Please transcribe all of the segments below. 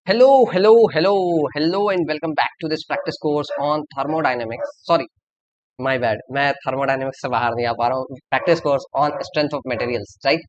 Hello, hello, hello, hello, and welcome back to this practice course on thermodynamics. Sorry, my bad. मैं thermodynamics से बाहर नहीं आ पा रहा हूँ. Practice course on strength of materials, right?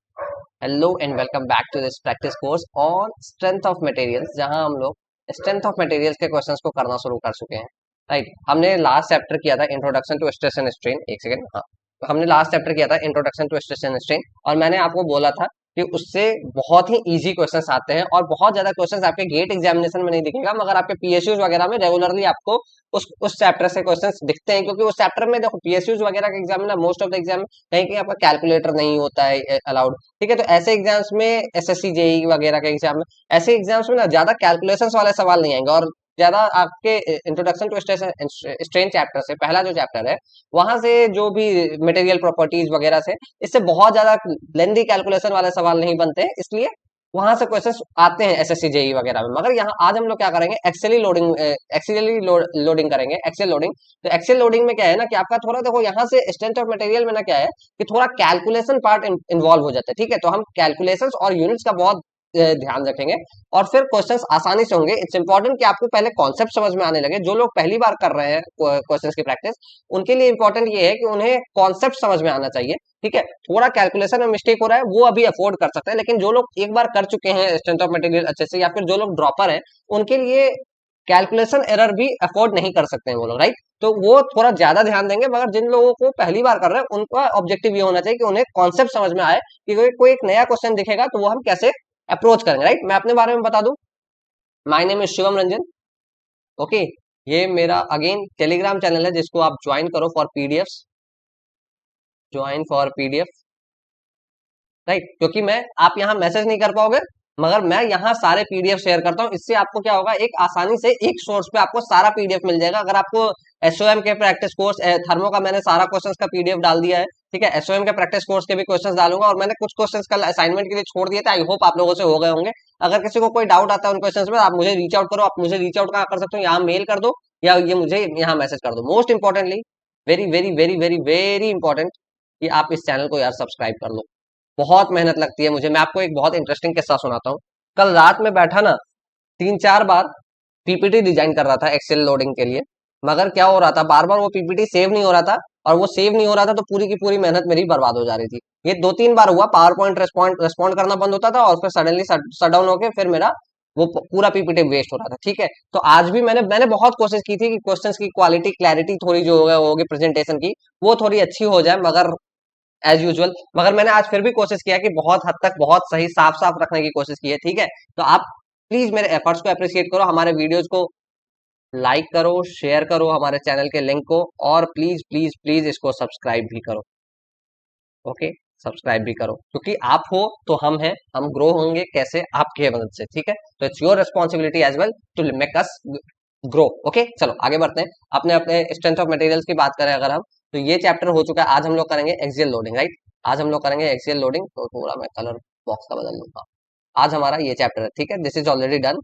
Hello and welcome back to this practice course on strength of materials, जहाँ हम लोग strength of materials के questions को करना शुरू कर चुके हैं, right? हमने लास्ट चैप्टर किया था introduction to stress and strain. एक सेकेंड, हाँ, हमने लास्ट चैप्टर किया था introduction to stress and strain, और मैंने आपको बोला था कि उससे बहुत ही इजी क्वेश्चंस आते हैं और बहुत ज्यादा क्वेश्चंस आपके गेट एग्जामिनेशन में नहीं दिखेगा, मगर आपके पीएसयूज वगैरह में रेगुलरली आपको उस चैप्टर से क्वेश्चंस दिखते हैं, क्योंकि उस चैप्टर में देखो पीएसयूज वगैरह के एग्जाम में ना मोस्ट ऑफ द एग्जाम कहीं कहीं आपका कैलकुलेटर नहीं होता है अलाउड. ठीक है, तो ऐसे एग्जाम्स में एसएससी जेई वगैरह के एग्जाम में ऐसे एग्जाम्स में ना ज्यादा कैलकुलेशंस वाले सवाल नहीं आएंगे, और ज्यादा आपके इंट्रोडक्शन टू स्ट्रेन चैप्टर से पहला जो चैप्टर है वहां से जो भी मटेरियल प्रॉपर्टीज वगैरह से इससे बहुत ज्यादा लेंदी कैलकुलेशन वाले सवाल नहीं बनते हैं, इसलिए वहां से क्वेश्चंस आते हैं एसएससी जेई वगैरह में. मगर यहाँ आज हम लोग क्या करेंगे, एक्सेली लोडिंग करेंगे, एक्सेल लोडिंग. तो एक्सेल लोडिंग में क्या है ना कि आपका थोड़ा देखो यहाँ से स्ट्रेंथ ऑफ मटेरियल में ना क्या है कि थोड़ा कैलकुलेशन पार्ट इन्वॉल्व हो जाता है. ठीक है, तो हम कैलकुलेशंस और यूनिट्स का बहुत ध्यान रखेंगे और फिर क्वेश्चंस आसानी से होंगे. इट्स इंपॉर्टेंट कि आपको पहले कॉन्सेप्ट समझ में आने लगे. जो लोग पहली बार कर रहे हैं क्वेश्चंस की प्रैक्टिस, उनके लिए इंपॉर्टेंट ये है कि उन्हें कॉन्सेप्ट समझ में आना चाहिए. ठीक है, थोड़ा कैलकुलेशन में मिस्टेक हो रहा है वो अभी अफोर्ड कर सकते हैं, लेकिन जो लोग एक बार कर चुके हैं स्ट्रेंथ ऑफ मटेरियल अच्छे से, या फिर जो लोग ड्रॉपर हैं, उनके लिए कैलकुलेशन एरर भी अफोर्ड नहीं कर सकते हैं वो लोग, राइट? तो वो थोड़ा ज्यादा ध्यान देंगे. मगर जिन लोगों को पहली बार कर रहे हैं उनका ऑब्जेक्टिव ये होना चाहिए कि उन्हें कॉन्सेप्ट समझ में आए कि कोई एक नया क्वेश्चन दिखेगा तो वो हम कैसे अप्रोच करेंगे, राइट? मैं अपने बारे में बता दूं. My name is Shivam Ranjan. Okay, ये मेरा अगेन टेलीग्राम चैनल है जिसको आप ज्वाइन करो for PDF. Join for PDF, right? क्योंकि मैं आप यहाँ मैसेज नहीं कर पाओगे, मगर मैं यहाँ सारे पीडीएफ शेयर करता हूँ. इससे आपको क्या होगा, एक आसानी से एक सोर्स पे आपको सारा पीडीएफ मिल जाएगा. अगर आपको एसओएम के प्रैक्टिस कोर्स थर्मो का मैंने सारा क्वेश्चंस का पीडीएफ डाल दिया है. ठीक है, एसओएम के प्रैक्टिस कोर्स के भी क्वेश्चंस डालूंगा, और मैंने कुछ क्वेश्चंस कल असाइनमेंट के लिए छोड़ दिए थे. आई होप आप लोगों से हो गए होंगे. अगर किसी को कोई डाउट आता है उन क्वेश्चंस में, आप मुझे रीच आउट करो. आप मुझे रीच आउट कहाँ कर सकते हो, यहाँ मेल कर दो या ये मुझे यहाँ मैसेज कर दो. Most importantly, very very very very very important, कि आप इस चैनल को यार सब्सक्राइब कर लो. बहुत मेहनत लगती है मुझे. मैं आपको एक बहुत इंटरेस्टिंग किस्सा सुनाता हूँ. कल रात में बैठा ना 3-4 बार पीपीटी डिजाइन कर रहा था एक्सेल लोडिंग के लिए, मगर क्या हो रहा था, बार बार वो पीपीटी सेव नहीं हो रहा था, और वो सेव नहीं हो रहा था तो पूरी की पूरी मेहनत मेरी बर्बाद हो जा रही थी. ये 2-3 बार हुआ. पावर पॉइंट रेस्पॉन्ड करना बंद होता था और फिर सडनली शट डाउन होके फिर मेरा वो पूरा पीपीटी वेस्ट हो रहा था. ठीक है, तो आज भी मैंने बहुत कोशिश की थी कि क्वेश्चंस की क्वालिटी क्लैरिटी थोड़ी जो होगी प्रेजेंटेशन की, वो थोड़ी अच्छी हो जाए, मगर एज यूजुअल. मगर मैंने आज फिर भी कोशिश किया कि बहुत हद तक बहुत सही साफ साफ रखने की कोशिश की है. ठीक है, तो आप प्लीज मेरे एफर्ट्स को अप्रिशिएट करो, हमारे वीडियोस को लाइक करो, शेयर करो हमारे चैनल के लिंक को, और प्लीज प्लीज प्लीज इसको सब्सक्राइब भी करो. ओके, सब्सक्राइब भी करो, क्योंकि आप हो तो हम हैं. हम ग्रो होंगे कैसे, आपकी मदद से. ठीक है, तो it's your responsibility as well to make us grow. Okay, चलो आगे बढ़ते हैं. अपने अपने स्ट्रेंथ ऑफ मटेरियल्स की बात करें अगर हम, तो ये चैप्टर हो चुका है. आज हम लोग करेंगे एक्सियल लोडिंग, राइट? आज हम लोग करेंगे एक्सियल लोडिंग. तो थोड़ा मैं कलर बॉक्स का बदल लूंगा. आज हमारा ये चैप्टर है. ठीक है, this is already done.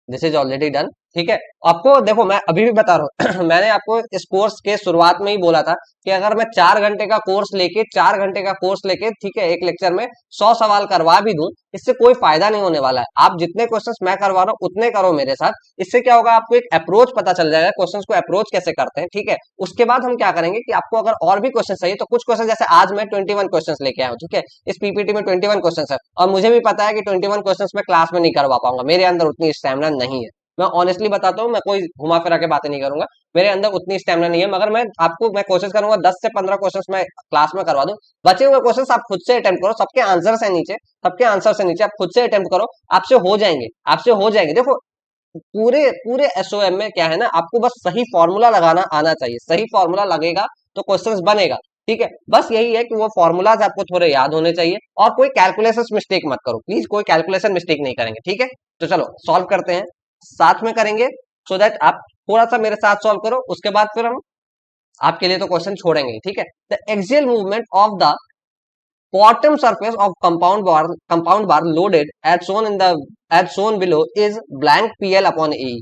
This is already done. ठीक है, आपको देखो मैं अभी भी बता रहा हूँ मैंने आपको इस कोर्स के शुरुआत में ही बोला था कि अगर मैं 4 घंटे का कोर्स लेके 4 घंटे का कोर्स लेके ठीक है एक लेक्चर में 100 सवाल करवा भी दूं, इससे कोई फायदा नहीं होने वाला है. आप जितने क्वेश्चंस मैं करवा रहा हूँ उतने करो मेरे साथ. इससे क्या होगा, आपको एक अप्रोच पता चल जाएगा क्वेश्चंस को अप्रोच कैसे करते हैं. ठीक है, उसके बाद हम क्या करेंगे कि आपको अगर और भी क्वेश्चन चाहिए तो कुछ क्वेश्चन, जैसे आज मैं 21 क्वेश्चन लेके आया हूँ. ठीक है, इस पीपीटी में 21 क्वेश्चन है, और मुझे भी पता है कि 21 क्वेश्चन मैं क्लास में नहीं करवा पाऊंगा. मेरे अंदर उतनी स्टैमिना नहीं है. मैं ऑनेस्टली बताता हूँ, मैं कोई घुमा फिरा के बातें नहीं करूंगा. मेरे अंदर उतनी स्टेमिना नहीं है, मगर मैं कोशिश करूंगा 10 से 15 क्वेश्चंस मैं क्लास में करवा दूं. बचे हुए क्वेश्चंस आप खुद से अटेम्प्ट करो. सबके आंसर से नीचे, सबके आंसर से नीचे आप खुद से अटेम्प्ट करो. आपसे हो जाएंगे, आपसे हो जाएंगे. देखो, पूरे पूरे एसओएम में क्या है ना, आपको बस सही फॉर्मूला लगाना आना चाहिए. सही फॉर्मूला लगेगा तो क्वेश्चंस बनेगा. ठीक है, बस यही है कि वो फॉर्मूलाज आपको थोड़े याद होने चाहिए, और कोई कैलकुलेशन मिस्टेक मत करो प्लीज. कोई कैलकुलेशन मिस्टेक नहीं करेंगे. ठीक है, तो चलो सॉल्व करते हैं, साथ में करेंगे, सो दैट आप थोड़ा सा मेरे साथ सॉल्व करो. उसके बाद फिर हम आपके लिए तो क्वेश्चन छोड़ेंगे ही. ठीक है, the axial movement of the bottom surface of compound bar loaded as shown below is blank PL upon AE.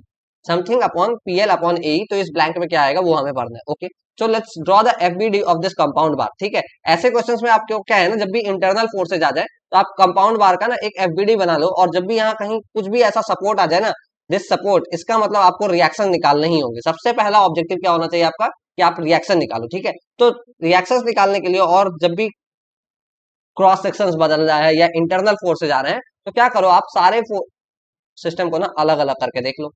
Something upon PL upon AE. तो इस ब्लैंक में क्या आएगा वो हमें पढ़ना है. Okay, so let's draw the FBD of this compound bar. ठीक है, ऐसे क्वेश्चंस में आपको क्या है ना, जब भी इंटरनल फोर्सेज आ जाए तो आप कंपाउंड बार का ना एक FBD बना लो, और जब भी यहाँ कहीं कुछ भी ऐसा सपोर्ट आ जाए ना, दिस सपोर्ट, इसका मतलब आपको रिएक्शन निकालने ही होंगे। सबसे पहला ऑब्जेक्टिव क्या होना चाहिए आपका कि आप रिएक्शन निकालो, ठीक है। तो रिएक्शंस निकालने के लिए, और जब भी क्रॉस सेक्शंस बदल रहा है या इंटरनल फोर्सेज आ रहे हैं, तो क्या करो आप सारे सिस्टम को ना अलग अलग करके देख लो।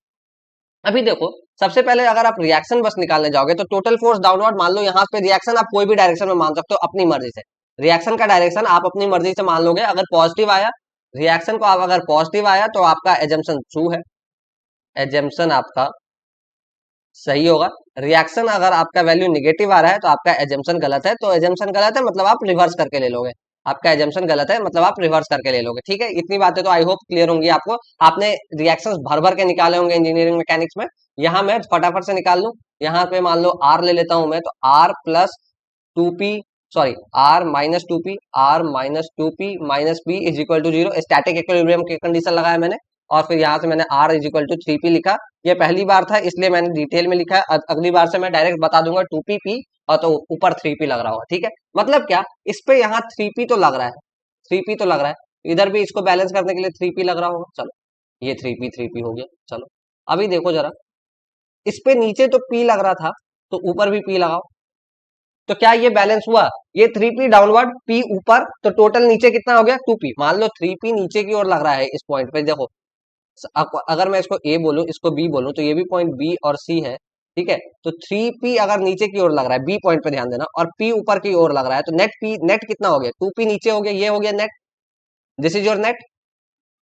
अभी देखो, सबसे पहले अगर आप रिएक्शन बस निकालने जाओगे तो टोटल फोर्स डाउनवर्ड मान लो, यहाँ पे रिएक्शन आप कोई भी डायरेक्शन में मान सकते हो अपनी मर्जी से। रिएक्शन का डायरेक्शन आप अपनी मर्जी से मान लोगे। अगर पॉजिटिव आया रिएक्शन को, आप अगर पॉजिटिव आया तो आपका एजम्पशन ट्रू है, एजम्पशन आपका सही होगा। रिएक्शन अगर आपका वैल्यू निगेटिव आ रहा है तो आपका एजम्पशन गलत है। तो एजम्पशन गलत है मतलब आप रिवर्स करके ले लोगे। आपका एजम्पशन गलत है मतलब आप रिवर्स करके ले लोगे, ठीक है। इतनी बातें तो आई होप क्लियर होंगी आपको। आपने रिएक्शंस भर भर के निकाले होंगे इंजीनियरिंग मैकेनिक्स में। यहाँ मैं फटाफट से निकाल लूं। यहाँ पे मान लो आर ले लेता हूं मैं, तो R plus two P, sorry R minus two P, R minus two P minus P is equal to zero. Static equilibrium की कंडीशन लगाया मैंने, और फिर यहाँ से मैंने R is equal to three P लिखा। ये पहली बार था इसलिए मैंने डिटेल में लिखा है। अगली बार से मैं डायरेक्ट बता दूंगा टू पी पी, और तो ऊपर थ्री पी लग रहा होगा, ठीक है। मतलब क्या, इस पे यहाँ थ्री पी तो लग रहा है, थ्री पी तो लग रहा है, इधर भी इसको बैलेंस करने के लिए थ्री पी लग रहा होगा। चलो ये थ्री पी हो गया। चलो अभी देखो जरा, इस पे नीचे तो पी लग रहा था तो ऊपर भी पी लगाओ, तो क्या ये बैलेंस हुआ? ये थ्री पी डाउनवर्ड, पी ऊपर, तो टोटल नीचे कितना हो गया? Two P. मान लो थ्री पी नीचे की ओर लग रहा है इस पॉइंट पे, देखो अगर मैं इसको ए बोलूं इसको बी बोलूं तो ये भी पॉइंट बी और सी है, ठीक है। तो थ्री पी अगर नीचे की ओर लग रहा है, बी पॉइंट पे ध्यान देना, और पी ऊपर की ओर लग रहा है, तो नेट पी, नेट कितना हो गया? टू पी नीचे हो गया, ये हो गया net, this is your net,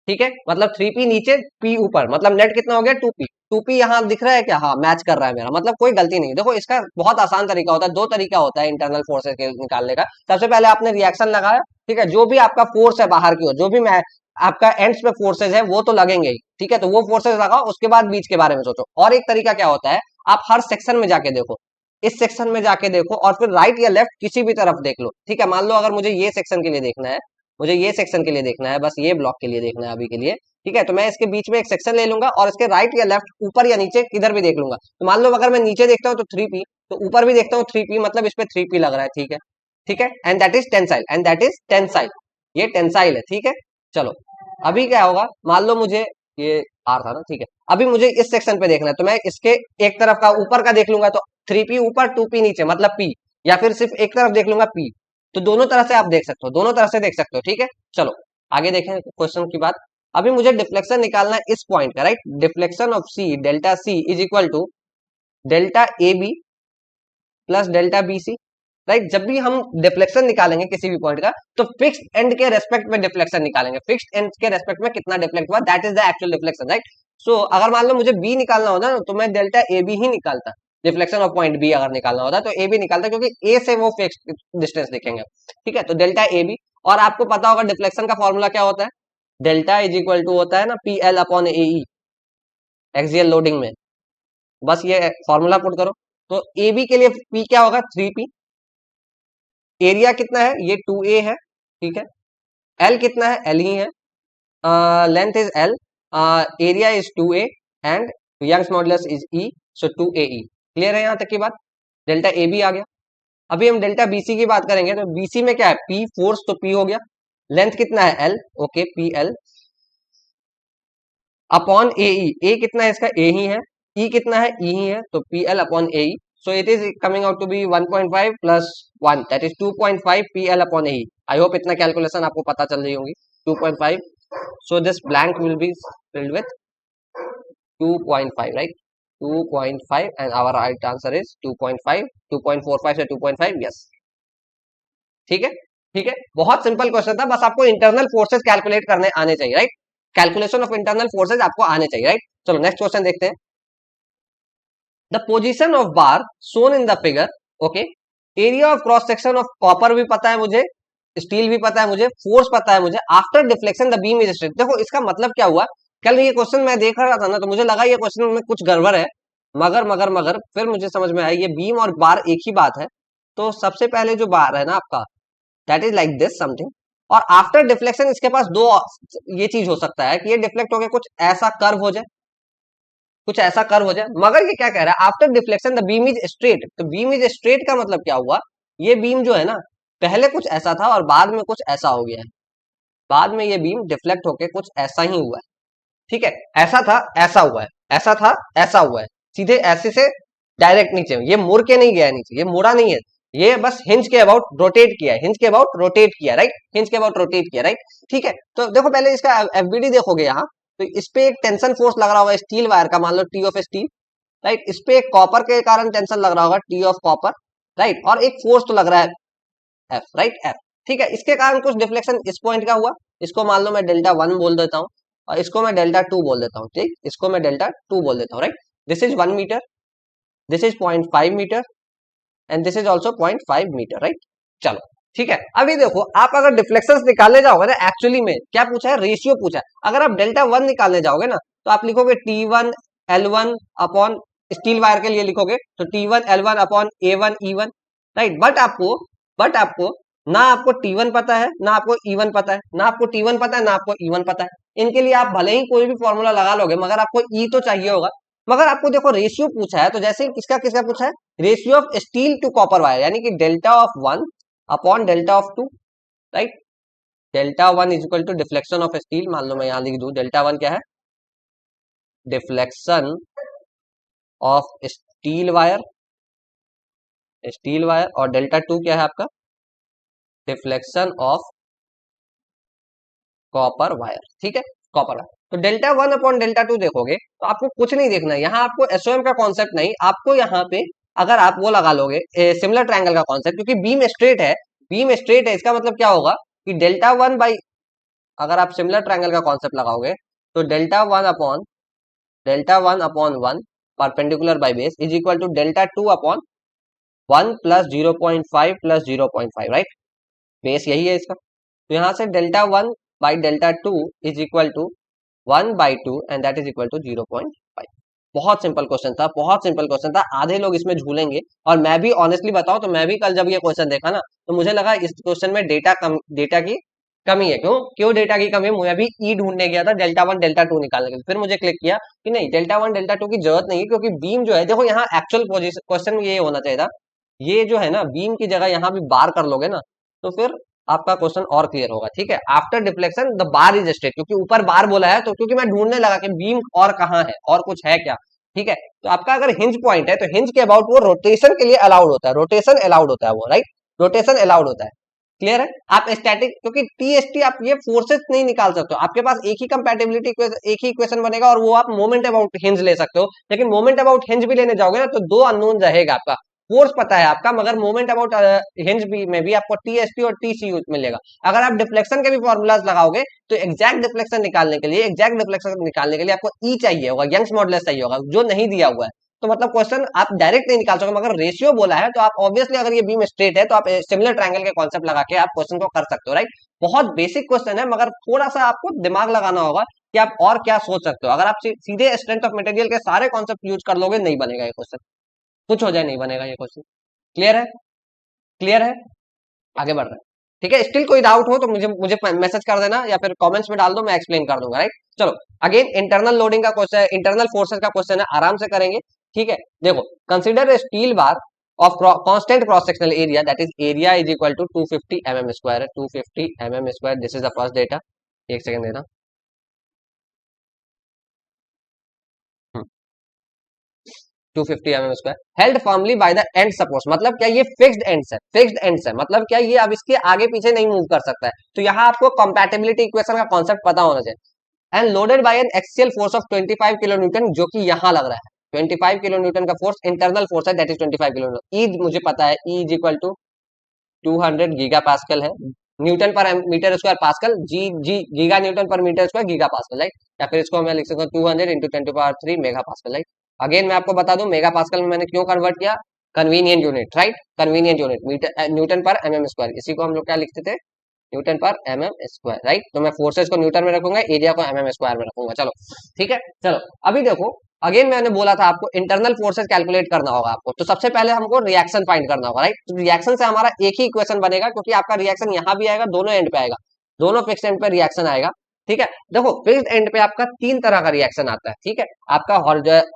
ठीक है। मतलब थ्री पी नीचे पी ऊपर, मतलब नेट कितना हो गया? Two P. टू पी यहाँ दिख रहा है क्या? हाँ मैच कर रहा है मेरा, मतलब कोई गलती नहीं। देखो इसका बहुत आसान तरीका होता है, दो तरीका होता है इंटरनल फोर्सेस के निकालने का। सबसे पहले आपने रिएक्शन लगाया, ठीक है, जो भी आपका फोर्स है बाहर की ओर, जो भी मैं आपका एंड्स पे फोर्सेज है वो तो लगेंगे ही, ठीक है। तो वो फोर्सेज लगाओ, उसके बाद बीच के बारे में सोचो। और एक तरीका क्या होता है, आप हर सेक्शन में जाके देखो, इस सेक्शन में जाके देखो और फिर राइट या लेफ्ट किसी भी तरफ देख लो, ठीक है। मान लो अगर मुझे ये सेक्शन के लिए देखना है, मुझे ये सेक्शन के लिए देखना है, बस ये ब्लॉक के लिए देखना है अभी के लिए, ठीक है। तो मैं इसके बीच में एक सेक्शन ले लूंगा और इसके राइट या लेफ्ट, ऊपर या नीचे किधर भी देख लूंगा। तो मान लो अगर मैं नीचे देखता हूँ तो थ्री पी, तो ऊपर भी देखता हूँ थ्री पी, मतलब इस पे थ्री पी लग रहा है, ठीक है, ठीक है। And that is tensile, and that is tensile, ये टेंसाइल है, ठीक है। चलो अभी क्या होगा, मान लो मुझे ये आर था ना, ठीक है। अभी मुझे इस सेक्शन पे देखना है, तो मैं इसके एक तरफ का ऊपर का देख लूंगा, तो थ्री पी ऊपर टू पी नीचे, मतलब पी, या फिर सिर्फ एक तरफ देख लूंगा पी। तो दोनों तरह से आप देख सकते हो, दोनों तरफ से देख सकते हो, ठीक है। चलो आगे देखें क्वेश्चन की बात। अभी मुझे डिफ्लेक्शन निकालना है इस पॉइंट का, right. Deflection of C, delta C is equal to delta A B plus delta B C, right. जब भी हम डिफ्लेक्शन निकालेंगे किसी भी पॉइंट का, तो फिक्स्ड एंड के रेस्पेक्ट में डिफ्लेक्शन निकालेंगे। फिक्स्ड एंड के रेस्पेक्ट में कितना डिफ्लेक्ट हुआ, that is the actual deflection, right. So अगर मान लो मुझे बी निकालना होता ना, तो मैं डेल्टा ए बी ही निकालता। डिफ्लेक्शन ऑफ पॉइंट बी अगर निकालना होता तो ए बी निकालता, क्योंकि ए से वो फिक्स्ड डिस्टेंस दिखेंगे, ठीक है। तो डेल्टा ए बी, और आपको पता होगा डिफ्लेक्शन का फॉर्मूला क्या होता है, डेल्टा इज इक्वल टू होता है ना पी एल अपॉन ए ई, एक्सियल लोडिंग में। बस ये फॉर्मूला पुट करो, तो ए बी के लिए पी क्या होगा? Three P. एरिया कितना है? ये टू ए है, ठीक है। एल कितना है? एल ही है। Length is L, area is two A, and Young's modulus is E, so two A E. Clear है यहाँ तक की बात? डेल्टा ए बी आ गया। अभी हम डेल्टा बीसी की बात करेंगे, तो बीसी में क्या है? पी फोर्स, तो पी हो गया। लेंथ कितना है? L, okay, p L upon A e. A कितना है इसका? ए ही है। ई कितना है? ई ही है, तो P L upon A E. So it is coming out to be 1.5 plus 1, that is 2.5 PL upon AE. I hope इतना कैलकुलेशन आपको पता चल रही होंगी। 2.5, so this blank will be filled with 2.5, right? 2.5 and our right answer is 2.5, 2.45 से 2.5, yes. ठीक है, ठीक है, बहुत सिंपल क्वेश्चन था, बस आपको इंटरनल फोर्सेस कैलकुलेट करने आने चाहिए, right. Calculation of internal forces आपको आने चाहिए, राइट। चलो नेक्स्ट क्वेश्चन देखते हैं। The position of bar shown in the figure, okay. Area of cross section of copper भी पता है मुझे, स्टील भी पता है मुझे, फोर्स पता है मुझे। After deflection the beam is straight. देखो इसका मतलब क्या हुआ, कल ये क्वेश्चन मैं देख रहा था ना, तो मुझे लगा ये क्वेश्चन में कुछ गड़बड़ है, मगर फिर मुझे समझ में आया ये बीम और बार एक ही बात है। तो सबसे पहले जो बार है ना आपका, that is like this something, और आफ्टर डिफ्लेक्शन इसके पास दो ये चीज हो सकता है कि ये डिफ्लेक्ट होकर कुछ ऐसा कर्व हो जाए, कुछ ऐसा कर्व हो जाए। मगर ये क्या कह रहा है, after deflection the beam is straight. तो बीम इज स्ट्रेट का मतलब क्या हुआ, ये बीम जो है ना, पहले कुछ ऐसा था और बाद में कुछ ऐसा हो गया है, बाद में ये बीम डिफ्लेक्ट होके कुछ ऐसा ही हुआ है, ठीक है, ऐसा था ऐसा हुआ है, ऐसा था ऐसा हुआ है, सीधे ऐसे से डायरेक्ट नीचे, ये मुड़ के नहीं गया है नीचे, ये मुड़ा नहीं है, ये बस हिंज के अबाउट रोटेट किया है, हिंज के अबाउट रोटेट किया, राइट, हिंज के अबाउट रोटेट किया, राइट। ठीक है, तो देखो पहले इसका एफबीडी देखोगे यहाँ, तो इस पे एक टेंशन फोर्स लग रहा होगा स्टील वायर का, मान लो टी ऑफ स्टील, राइट। इस पे एक कॉपर के कारण टेंशन लग रहा होगा टी ऑफ कॉपर, राइट, और एक फोर्स तो लग रहा है एफ, राइट, एफ। ठीक है, इसके कारण कुछ डिफ्लेक्शन इस पॉइंट का हुआ, इसको मान लो मैं डेल्टा 1 बोल देता हूँ, और इसको मैं डेल्टा 2 बोल देता हूँ, ठीक, इसको मैं डेल्टा 2 बोल देता हूँ, right. This is 1 metre, this is 0.5 metre, and this is also 0.5 metre, right. चलो ठीक है, अभी देखो आप अगर डिफ्लेक्शंस निकालने जाओगे ना, एक्चुअली में क्या पूछा है, रेशियो पूछा है। अगर आप डेल्टा 1 निकालने जाओगे ना, तो आप लिखोगे T1 L1 upon, steel wire के लिए लिखोगे तो T1 L1 upon A1 E1, right. But आपको ना आपको T1 पता है, ना आपको E1 पता है, ना आपको T1 पता है, ना आपको E1 पता है। इनके लिए आप भले ही कोई भी फॉर्मूला लगा लोगे, मगर आपको E तो चाहिए होगा। मगर आपको देखो रेशियो पूछा है, तो जैसे ही किसका किसका पूछा है, ratio of steel to copper wire, यानी कि delta of 1 upon delta of 2, right. Delta 1 is equal to deflection of steel, मान लो मैं यहां लिख दूं, डेल्टा 1 क्या है, डिफ्लेक्शन ऑफ स्टील वायर, और डेल्टा 2 क्या है आपका, डिफ्लेक्शन ऑफ कॉपर वायर, ठीक है, कॉपर वायर। तो डेल्टा 1 अपॉन डेल्टा 2 देखोगे तो आपको कुछ नहीं देखना है, यहाँ आपको एसओएम का कॉन्सेप्ट नहीं, आपको यहाँ पे अगर आप वो लगा लोगे सिमिलर ट्रायंगल का कॉन्सेप्ट, क्योंकि बीम स्ट्रेट है, बीम स्ट्रेट है, इसका मतलब क्या होगा कि डेल्टा 1 बाई, अगर आप सिमिलर ट्रायंगल का कॉन्सेप्ट लगाओगे तो delta 1 upon 1 perpendicular by base is equal to delta 2 upon 1 plus 0.5 plus 0.5, right. Base यही है इसका, तो यहाँ से delta 1 by delta 2 is equal to 1/2 and that is equal to 0.5। बहुत सिंपल क्वेश्चन था, बहुत सिंपल क्वेश्चन था, आधे लोग इसमें झूलेंगे, और मैं भी ऑनेस्टली बताऊं तो मैं भी कल जब ये क्वेश्चन देखा ना, तो मुझे लगा इस क्वेश्चन में डेटा की कमी है। क्यों क्यों डेटा की कमी है, मैं भी ई ढूंढने गया था डेल्टा 1 डेल्टा 2 निकालने के लिए, फिर मुझे क्लिक किया कि नहीं, डेल्टा 1 डेल्टा 2 की जरूरत नहीं है, क्योंकि बीम जो है, देखो यहाँ एक्चुअल पोजीशन क्वेश्चन में ये होना चाहिए था, ये जो है ना बीम की जगह यहाँ भी बार कर लोगे ना, तो फिर आपका क्वेश्चन और क्लियर होगा, ठीक है। After deflection the bar is straight, क्योंकि ऊपर बार बोला है, तो क्योंकि मैं ढूंढने लगा कि बीम और कहाँ है, और कुछ है क्या, ठीक है। तो आपका अगर हिंज पॉइंट है, तो हिंज के अबाउट वो रोटेशन के लिए अलाउड होता है, रोटेशन अलाउड होता है वो, राइट, रोटेशन अलाउड होता है, क्लियर है। आप स्टैटिक, क्योंकि टीएसटी आप ये फोर्सेस नहीं निकाल सकते हो, आपके पास एक ही कंपैटिबिलिटी एक ही इक्वेशन बनेगा, और वो आप मोमेंट अबाउट हिंज ले सकते हो, लेकिन मोमेंट अबाउट हिंज भी लेने जाओगे ना, तो दो अननोन रहेगा आपका, फोर्स पता है आपका, मगर मोमेंट अबाउट हिंज भी में भी आपको टीएसटी और टीसी मिलेगा। अगर आप डिफ्लेक्शन के भी फॉर्मूलाज लगाओगे, तो एग्जैक्ट डिफ्लेक्शन निकालने के लिए, आपको ई चाहिए होगा, यंग्स मॉडुलस चाहिए होगा, जो नहीं दिया हुआ है। तो मतलब क्वेश्चन आप डायरेक्ट नहीं निकाल सकते, मगर रेशियो बोला है, तो आप ऑब्वियसली अगर ये बीम स्ट्रेट है, तो आप सिमिलर ट्रायंगल के कॉन्सेप्ट लगा के आप क्वेश्चन को कर सकते हो, राइट। बहुत बेसिक क्वेश्चन है, मगर थोड़ा सा आपको दिमाग लगाना होगा कि आप और क्या सोच सकते हो। अगर आप सीधे स्ट्रेंथ ऑफ मटेरियल के सारे कॉन्सेप्ट यूज कर लोगे, नहीं बनेगा ये क्वेश्चन, कुछ हो जाए नहीं बनेगा ये क्वेश्चन, क्लियर है, क्लियर है, आगे बढ़ रहे हैं, ठीक है। स्टिल कोई डाउट हो तो मुझे मुझे मैसेज कर देना, या फिर कमेंट्स में डाल दो, मैं एक्सप्लेन कर दूंगा, राइट। चलो अगेन इंटरनल लोडिंग का क्वेश्चन है, इंटरनल फोर्सेस का क्वेश्चन है, आराम से करेंगे, ठीक है। देखो, consider steel bar of constant cross sectional area, that is area is equal to 250 mm square है, 250 mm square, this is the first data, एक सेकंड देना, 250 mm square, held firmly by the end supports, मतलब क्या ये fixed ends है, fixed ends है, मतलब क्या ये अब इसके आगे पीछे नहीं मूव कर सकता है। तो यहाँ आपको कंपैटिबिलिटी इक्वेशन का कॉन्सेप्ट पता होना चाहिए। And loaded by an axial force of 25 kilo newton, जो कि यहाँ लग रहा है 25 किलो न्यूटन का फोर्स, इंटरनल फोर्स है, that is 25 kilo newton. E मुझे पता है, E is equal to 200 giga pascal है, न्यूटन पर metre square pascal, G G giga newton पर metre square giga pascal, right. या फिर इसको मैं लिख सकता हूँ 200 into 10⁻³ mega pascal, right. Again मैं आपको बता दूं मेगा पास्कल में मैंने क्यों कन्वर्ट किया, convenient unit, right, convenient unit, metre newton पर mm स्क्वायर, इसी को हम लोग क्या लिखते थे, न्यूटन पर mm स्क्वायर, राइट। तो मैं फोर्सेस को न्यूटन में रखूंगा, एरिया को mm स्क्वायर में रखूंगा, चलो ठीक है। चलो अभी देखो, अगेन मैंने बोला था आपको इंटरनल फोर्सेस कैलकुलेट करना होगा आपको, तो सबसे पहले हमको रिएक्शन फाइंड करना होगा, राइट। तो रिएक्शन से हमारा एक ही इक्वेशन बनेगा, क्योंकि आपका रिएक्शन यहाँ भी आएगा, दोनों एंड पे आएगा, दोनों फिक्स एंड पे रिएक्शन आएगा, ठीक है। देखो फिक्स्ड एंड पे आपका तीन तरह का रिएक्शन आता है, ठीक है। आपका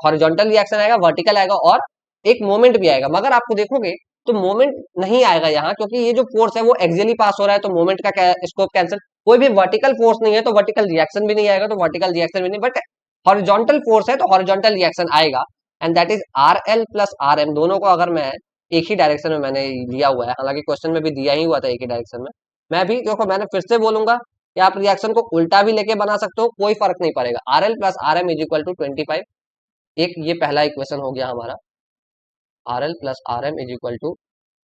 हॉरिजॉन्टल रिएक्शन आएगा, वर्टिकल आएगा, और एक मोमेंट भी आएगा। मगर आपको देखोगे तो मोमेंट नहीं आएगा यहाँ, क्योंकि ये जो फोर्स है वो एक्सियली पास हो रहा है, तो मोमेंट का स्कोप कैंसिल, कोई भी वर्टिकल फोर्स नहीं है तो वर्टिकल रिएक्शन भी नहीं आएगा, तो वर्टिकल रिएक्शन भी नहीं, बट हॉरिजॉन्टल फोर्स है तो हॉरिजॉन्टल रिएक्शन आएगा, and that is R L plus R M. दोनों को अगर मैं एक ही डायरेक्शन में मैंने लिया हुआ है, हालांकि क्वेश्चन में भी दिया ही हुआ था एक ही डायरेक्शन में, मैं भी देखो मैंने फिर से बोलूंगा कि आप रिएक्शन को उल्टा भी लेके बना सकते हो, कोई फर्क नहीं पड़ेगा। R L plus R M is equal to 25। एक ये पहला इक्वेशन हो गया हमारा, R L plus R M is equal to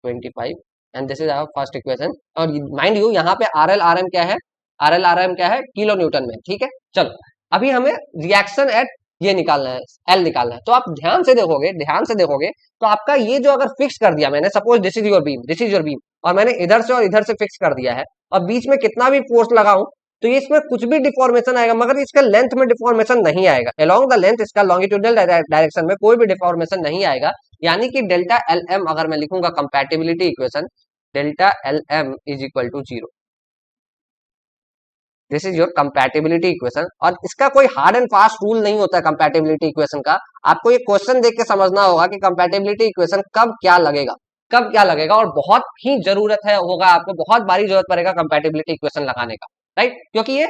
25, and this is our first equation. और माइंड यू यहाँ पे आर एल आर एम क्या है, आर एल आर एम क्या है, किलो न्यूटन में, ठीक है। चलो अभी हमें रिएक्शन एट ये निकालना है, एल निकालना है। तो आप ध्यान से देखोगे, ध्यान से देखोगे तो आपका ये जो अगर फिक्स कर दिया मैंने, suppose this is your beam, this is your beam, और मैंने इधर से और इधर से फिक्स कर दिया है, और बीच में कितना भी फोर्स लगाऊं तो ये इसमें कुछ भी डिफॉर्मेशन आएगा, मगर इसका लेंथ में डिफॉर्मेशन नहीं आएगा। अलोंग द लेंथ, इसका लॉन्गिट्यूडनल डायरेक्शन में कोई भी डिफॉर्मेशन नहीं आएगा। यानी कि डेल्टा एल एम अगर मैं लिखूंगा compatibility equation, delta L M is equal to 0। This is your compatibility equation. और इसका कोई हार्ड एंड फास्ट रूल नहीं होता है कंपैटिबिलिटी इक्वेशन का। आपको ये क्वेश्चन देख के समझना होगा कि कंपैटिबिलिटी इक्वेशन कब क्या लगेगा, कब क्या लगेगा, और बहुत ही जरूरत है होगा आपको, बहुत बारी जरूरत पड़ेगा कंपैटिबिलिटी इक्वेशन लगाने का, राइट। क्योंकि ये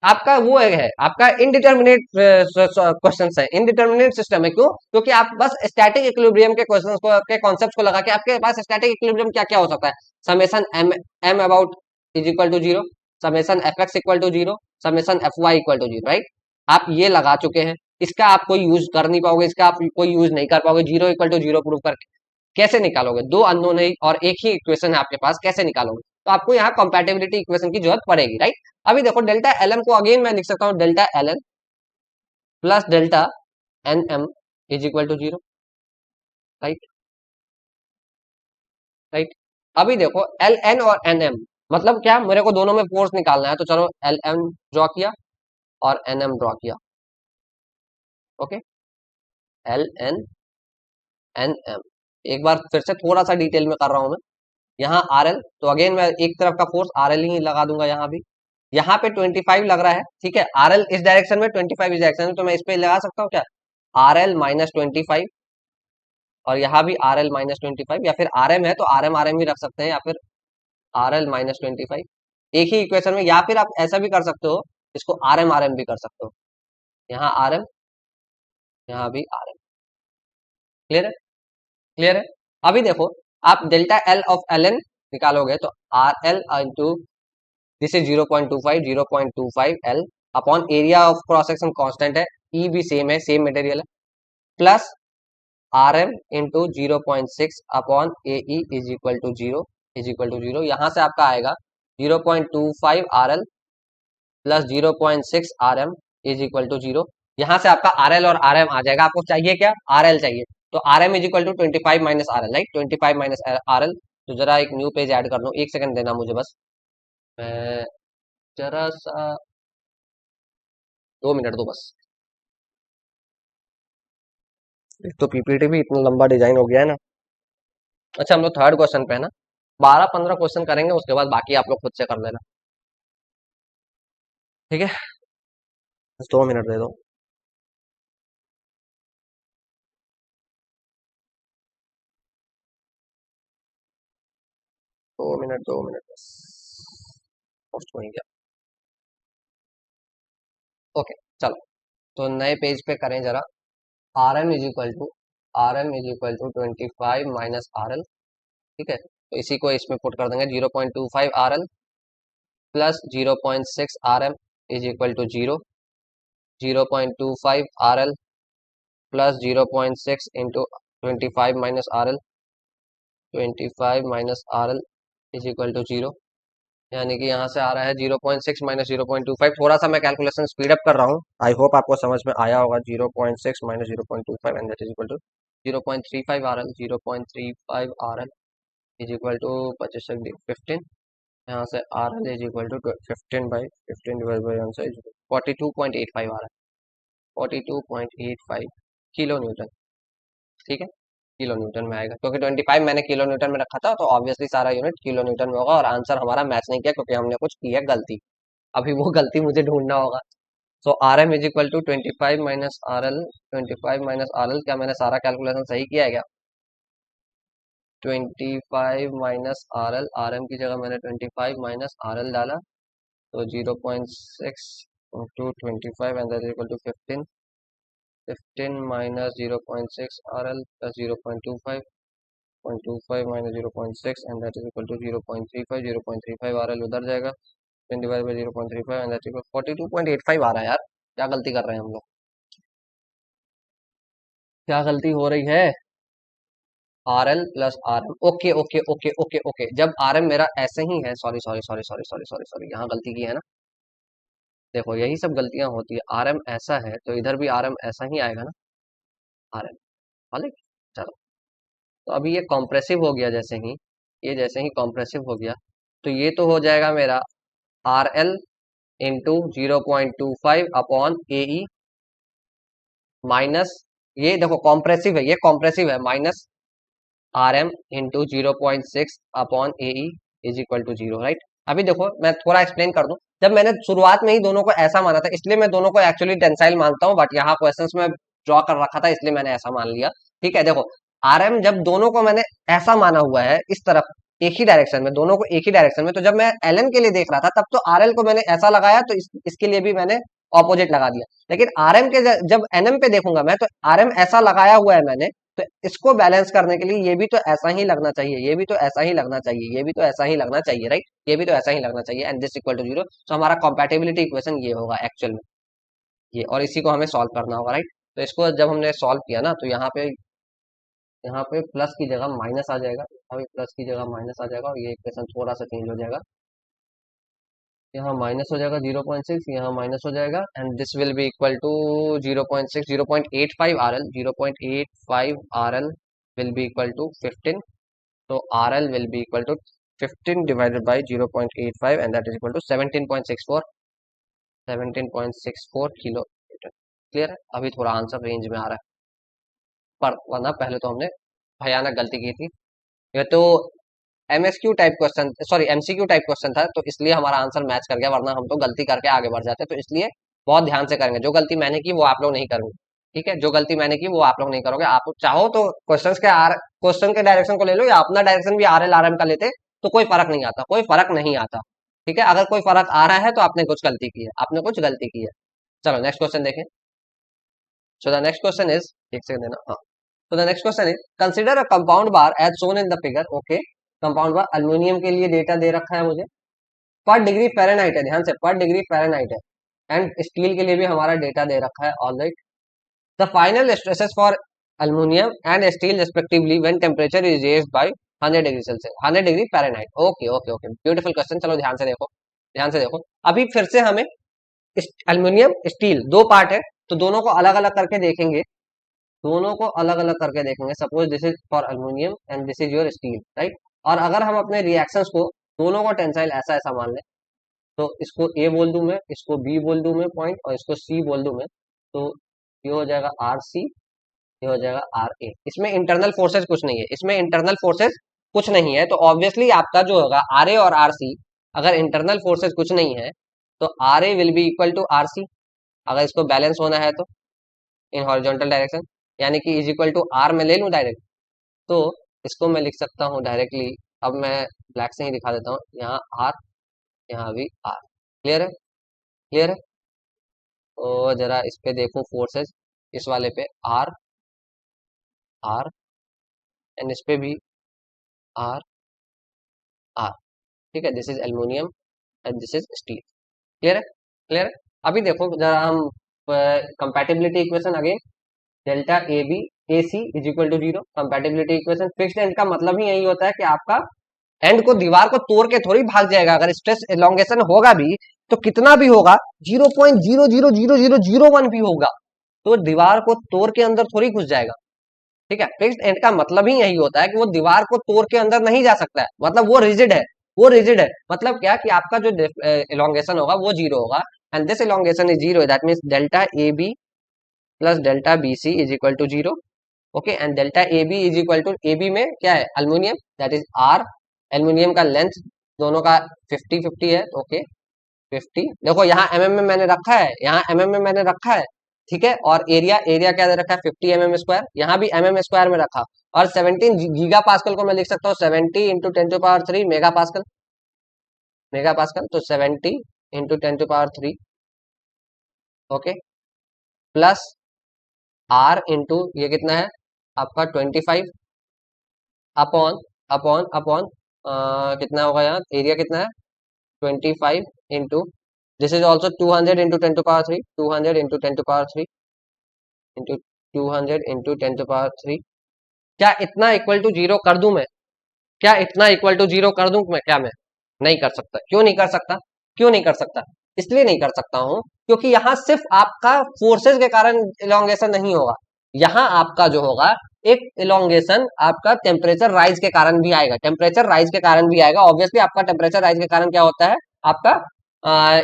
आपका वो है, आपका इनडिटर्मिनेट क्वेश्चन है, इनडिटर्मिनेट सिस्टम है। क्यों? क्योंकि आप बस स्टैटिक इक्विलिब्रियम के क्वेश्चन को, के कॉन्सेप्ट को लगा के, आपके पास स्टैटिक इक्विलिब्रियम क्या क्या हो सकता है, summation M M about is equal to 0, summation F X equal to 0, summation F Y equal to 0, right. आप ये लगा चुके हैं, इसका आप कोई यूज कर नहीं पाओगे, इसका आप कोई यूज नहीं कर पाओगे। 0 इक्वल टू 0 प्रूव करके कैसे निकालोगे? दो अननोन है और एक ही इक्वेशन है आपके पास, कैसे निकालोगे? तो आपको यहाँ कंपैटिबिलिटी इक्वेशन की जरूरत पड़ेगी, राइट। अभी देखो डेल्टा एल एम को अगेन मैं लिख सकता हूँ delta L N plus delta N M is equal to 0, right, right. अभी देखो एल एन और एन एम मतलब क्या, मेरे को दोनों में फोर्स निकालना है, तो चलो एल एम ड्रॉ किया और एन एम ड्रॉ किया, okay. L N N M, एक बार फिर से थोड़ा सा डिटेल में कर रहा हूं मैं। यहाँ आर एल, तो अगेन मैं एक तरफ का फोर्स आर एल ही लगा दूंगा यहाँ भी। यहाँ पे 25 लग रहा है, ठीक है, आर एल इस डायरेक्शन में, 25 इस डायरेक्शन में, तो मैं इस पे लगा सकता हूँ क्या, आर एल माइनस 25, और यहाँ भी आर एल माइनस 25, या फिर आर एम है तो आर एम भी रख सकते हैं, या फिर आर एल माइनस 25 एक ही इक्वेशन में। या फिर आप ऐसा भी कर सकते हो, इसको आर एम भी कर सकते हो, यहाँ आर एम, यहाँ भी आर एम। क्लियर है? क्लियर है? अभी देखो आप delta L of L N निकालोगे तो R L into this is 0.25, 0.25 L upon area of cross section constant है, ई भी सेम है, सेम मटेरियल है, plus R M into 0.6 upon A E is equal to 0, is equal to 0। यहाँ से आपका आएगा 0.25 R L plus 0.6 R M is equal to 0। यहाँ से आपका आर एल और आर एम आ जाएगा। आपको चाहिए क्या, आर एल चाहिए, तो R M is equal to 25 minus are L, right, 25 minus are L. तो जरा एक न्यू पेज ऐड कर लो, एक सेकंड देना मुझे बस, मैं जरा सा 2 मिनट दो बस। एक तो पीपीटी भी इतना लंबा डिजाइन हो गया है ना। अच्छा हम लोग थर्ड क्वेश्चन पे है ना, 12-15 क्वेश्चन करेंगे, उसके बाद बाकी आप लोग खुद से कर लेना, ठीक है। बस 2 मिनट दे दो। 2 मिनट, 2 मिनट बस, पोस्ट हो ही गया, ओके। चलो तो नए पेज पे करें जरा, R M is equal to, R M is equal to 25 minus are L, ठीक है। तो इसी को इसमें पुट कर देंगे, 0.25 R L plus 0.6 R M is equal to 0, 0.25 R L plus 0.6 into 25 minus R L, 25 minus are L is equal to 0। यानी कि यहाँ से आ रहा है 0.6 माइनस 0.25। थोड़ा सा मैं कैलकुलेशन स्पीड अप कर रहा हूँ, आई होप आपको समझ में आया होगा। 0.6 minus 0.25 and that is equal to 0.35 R L, 0.35 R L is equal to 15। यहाँ से R L is equal to 15/15 divide by answer is 42.85 आ रहा है, 42.85 किलो न्यूटन, ठीक है। किलो न्यूटन में आएगा, क्योंकि 25 मैंने किलो न्यूटन में रखा था, तो ऑब्वियसली सारा यूनिट किलो न्यूटन में होगा, और आंसर हमारा मैच नहीं किया क्योंकि हमने कुछ किया गलती। अभी वो गलती मुझे ढूंढना होगा। So r M is equal to 25 minus R L, 25 minus are l, क्या मैंने सारा कैलकुलेशन सही किया है क्या? 25 minus are l, r m की जगह मैंने 25 माइनस आर एल डाला, तो 0.6 into 25 and that is equal to 15. 15 minus 0.6 RL plus 0.25. 0.25 minus 0.6 and that is equal to 0.35. 0.35 RL उधर जाएगा, 10 divided by 0.35 and that is equal 42.85 आ रहा है यार। क्या गलती कर रहे हैं हम लोग, क्या गलती हो रही है? R L plus R M, okay okay okay okay okay. जब आर एम मेरा ऐसे ही है, sorry sorry sorry sorry sorry sorry sorry, यहाँ गलती की है ना। देखो यही सब गलतियां होती है, आर एम ऐसा है तो इधर भी आर एम ऐसा ही आएगा ना, आर एम वाले। चलो, तो अभी ये कॉम्प्रेसिव हो गया, जैसे ही ये जैसे ही कॉम्प्रेसिव हो गया तो ये तो हो जाएगा मेरा आर एल इंटू 0.25 अपॉन ए ई माइनस, ये देखो कॉम्प्रेसिव है, ये कॉम्प्रेसिव है, minus R M into 0.6 upon A E is equal to 0, right. अभी देखो मैं थोड़ा एक्सप्लेन कर दूं, जब मैंने शुरुआत में ही दोनों को ऐसा माना था इसलिए मैं दोनों को एक्चुअली टेंसाइल मानता हूं, बट यहाँ क्वेश्चंस में ड्रॉ कर रखा था इसलिए मैंने ऐसा मान लिया। ठीक है, देखो आर एम जब दोनों को मैंने ऐसा माना हुआ है इस तरफ, एक ही डायरेक्शन में, दोनों को एक ही डायरेक्शन में, तो जब मैं एल एन के लिए देख रहा था तब तो आर एल को मैंने ऐसा लगाया, तो इसके लिए भी मैंने ऑपोजिट लगा दिया। लेकिन आर एम के जब एन एम पे देखूंगा मैं, तो आर एम ऐसा लगाया हुआ है मैंने, तो इसको बैलेंस करने के लिए ये भी तो ऐसा ही लगना चाहिए, ये भी तो ऐसा ही लगना चाहिए, ये भी तो ऐसा ही लगना चाहिए, राइट। ये भी तो ऐसा ही लगना चाहिए एंड दिस इक्वल टू 0। तो हमारा कंपैटिबिलिटी इक्वेशन ये होगा एक्चुअल में, ये, और इसी को हमें सॉल्व करना होगा, राइट। तो इसको जब हमने सॉल्व किया ना, तो यहाँ पे प्लस की जगह माइनस आ जाएगा, अभी प्लस की जगह माइनस आ जाएगा और ये इक्वेशन थोड़ा सा चेंज हो जाएगा, यहाँ माइनस हो जाएगा 0.6, यहाँ माइनस हो जाएगा and this will be equal to 0.6, 0.85 R L, 0.85 R L will be equal to 15। तो R L will be equal to 15 divided by 0.85 and that is equal to 17.64, 17.64 kilometre. Clear है, अभी थोड़ा answer range में आ रहा है, पर वरना पहले तो हमने भयानक गलती की थी। ये तो MSQ type question, sorry MCQ type question था, तो इसलिए हमारा आंसर मैच कर गया, वरना हम तो गलती करके आगे बढ़ जाते। तो इसलिए बहुत ध्यान से करेंगे, जो गलती मैंने की वो आप लोग नहीं करेंगे। ठीक है, जो गलती मैंने की वो आप लोग नहीं करोगे। आप चाहो तो क्वेश्चन के डायरेक्शन को ले लो, या अपना डायरेक्शन भी आर एल आर एम का लेते, तो कोई फर्क नहीं आता, कोई फर्क नहीं आता। ठीक है, अगर कोई फर्क आ रहा है तो आपने कुछ गलती की है, आपने कुछ गलती की है। चलो नेक्स्ट क्वेश्चन देखें। So the next question is, एक सेकंड देना, हाँ। So the next question is consider a compound bar as shown in the figure. Okay, compound bar aluminium के लिए डेटा दे रखा है मुझे, पर डिग्री फ़ारेनहाइट है, ध्यान से, पर डिग्री फ़ारेनहाइट है, एंड स्टील के लिए भी हमारा डेटा दे रखा है, all right. The final stresses for aluminium and steel respectively when temperature is raised bye 100 degree Celsius, 100 degree Fahrenheit. Okay okay okay, beautiful question. चलो ध्यान से देखो, ध्यान से देखो। अभी फिर से हमें अल्यूमिनियम स्टील दो पार्ट है, तो दोनों को अलग अलग करके देखेंगे, दोनों को अलग अलग करके देखेंगे। Suppose this is for aluminium and this is your steel, right. और अगर हम अपने रिएक्शंस को दोनों को टेंसाइल ऐसा ऐसा मान लें, तो इसको ए बोल दूं मैं, इसको बी बोल दूं मैं पॉइंट, और इसको सी बोल दूं मैं, तो ये हो जाएगा आर सी, ये हो जाएगा आर ए। इसमें इंटरनल फोर्सेस कुछ नहीं है, इसमें इंटरनल फोर्सेस कुछ नहीं है, तो ऑब्वियसली आपका जो होगा आर ए और आर सी, अगर इंटरनल फोर्सेस कुछ नहीं है तो R A will be equal to R C, अगर इसको बैलेंस होना है तो इन हॉरिजॉन्टल डायरेक्शन, यानी कि इज इक्वल टू आर में ले लूँ डायरेक्ट, तो इसको मैं लिख सकता हूँ डायरेक्टली। अब मैं ब्लैक से ही दिखा देता हूँ, यहाँ आर, यहाँ भी आर। क्लियर है, क्लियर है। तो जरा इस पे देखो फोर्सेस, इस वाले पे आर, आर, एंड इस पे भी आर, आर। ठीक है, this is aluminium and this is steel. Clear है, क्लियर है। अभी देखो जरा हम compatibility equation again, delta A B A C is equal to 0। Compatibility equation, fixed end का मतलब ही यही होता है कि आपका एंड को, दीवार को तोड़ के थोड़ी भाग जाएगा, अगर स्ट्रेस एलोंगेशन होगा भी तो कितना भी होगा, 0.0000001 भी होगा, तो दीवार को तोड़ के अंदर थोड़ी घुस जाएगा। ठीक है, फिक्स्ड एंड का मतलब ही यही होता है कि वो दीवार को तोड़ के अंदर नहीं जा सकता है, मतलब वो रिजिड है, वो रिजिड है। मतलब क्या कि आपका जो एलोंगेशन होगा वो 0 होगा, and this elongation is 0, that means delta A B plus delta B C is equal to 0। Okay, and delta A B is equal to, A B में क्या है, aluminium, that is R, aluminium का length दोनों का 50-50 है। Okay, 50, देखो यहाँ mm में मैंने रखा है, यहाँ mm में मैंने रखा है। ठीक है, और एरिया, एरिया क्या दे रखा है, 50 mm², यहाँ भी mm² में रखा, और 17 गीगा पास्कल को मैं लिख सकता हूँ 70 × 10⁻³ मेगा पास्कल, मेगा पास्कल, तो 70 into 10⁻³ okay, plus R into ये कितना है आपका 25 अपॉन अपॉन अपॉन कितना होगा यहाँ, एरिया कितना है 25 into this is also 200 into 10⁻³ 200 into 10⁻³ into 200 into 10⁻³। क्या इतना इक्वल टू जीरो कर दूं मैं? क्या इतना इक्वल टू जीरो कर दूं मैं? क्या मैं नहीं कर सकता? क्यों नहीं कर सकता? क्यों नहीं कर सकता? इसलिए नहीं कर सकता हूं क्योंकि यहां सिर्फ आपका फोर्सेस के कारण इलोंगेशन नहीं होगा, यहां आपका जो होगा एक इलोंगेशन आपका टेम्परेचर राइज के कारण भी आएगा, टेम्परेचर राइज के कारण भी आएगा। ऑब्वियसली आपका टेम्परेचर राइज के कारण क्या होता है, आपका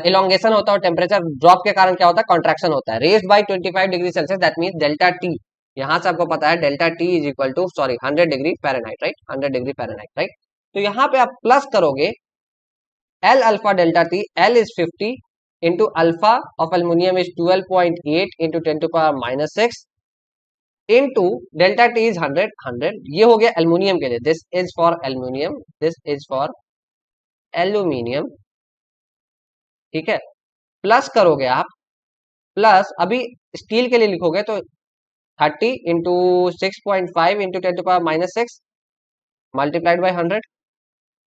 इलोंगेशन होता है, और टेम्परेचर ड्रॉप के कारण क्या होता है, कॉन्ट्रैक्शन होता है। Raised by 25 degree Celsius that means delta T, यहां से आपको पता है delta T is equal to sorry 100 degree Fahrenheit, right, 100 degree Fahrenheit, right. तो यहाँ पे आप प्लस करोगे L alpha delta T, L is 50 into alpha of aluminium is 12.8 into 10 to power minus 6 into delta T is 100। ये हो गया aluminium के लिए, this is for aluminium, this is for aluminium, ठीक है। प्लस करोगे आप, प्लस अभी स्टील के लिए लिखोगे तो 30 into 6.5 into 10 to power minus 6 multiplied by 100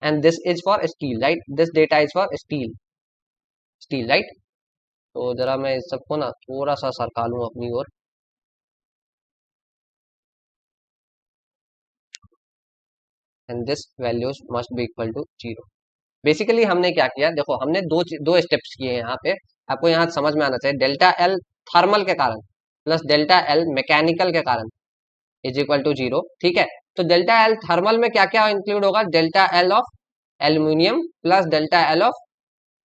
and this is for steel, right, this data is for steel, steel, right. तो जरा मैं इस सबको ना थोड़ा सा सरका लूं अपनी ओर, and this values must be equal to zero. Basically हमने क्या किया, देखो हमने दो स्टेप्स किए हैं यहाँ पे, आपको यहाँ समझ में आना चाहिए। डेल्टा एल थर्मल के कारण प्लस डेल्टा एल मैकेनिकल के कारण इज इक्वल टू जीरो, ठीक है। तो डेल्टा एल थर्मल में क्या क्या इंक्लूड होगा, delta L of aluminium plus delta L of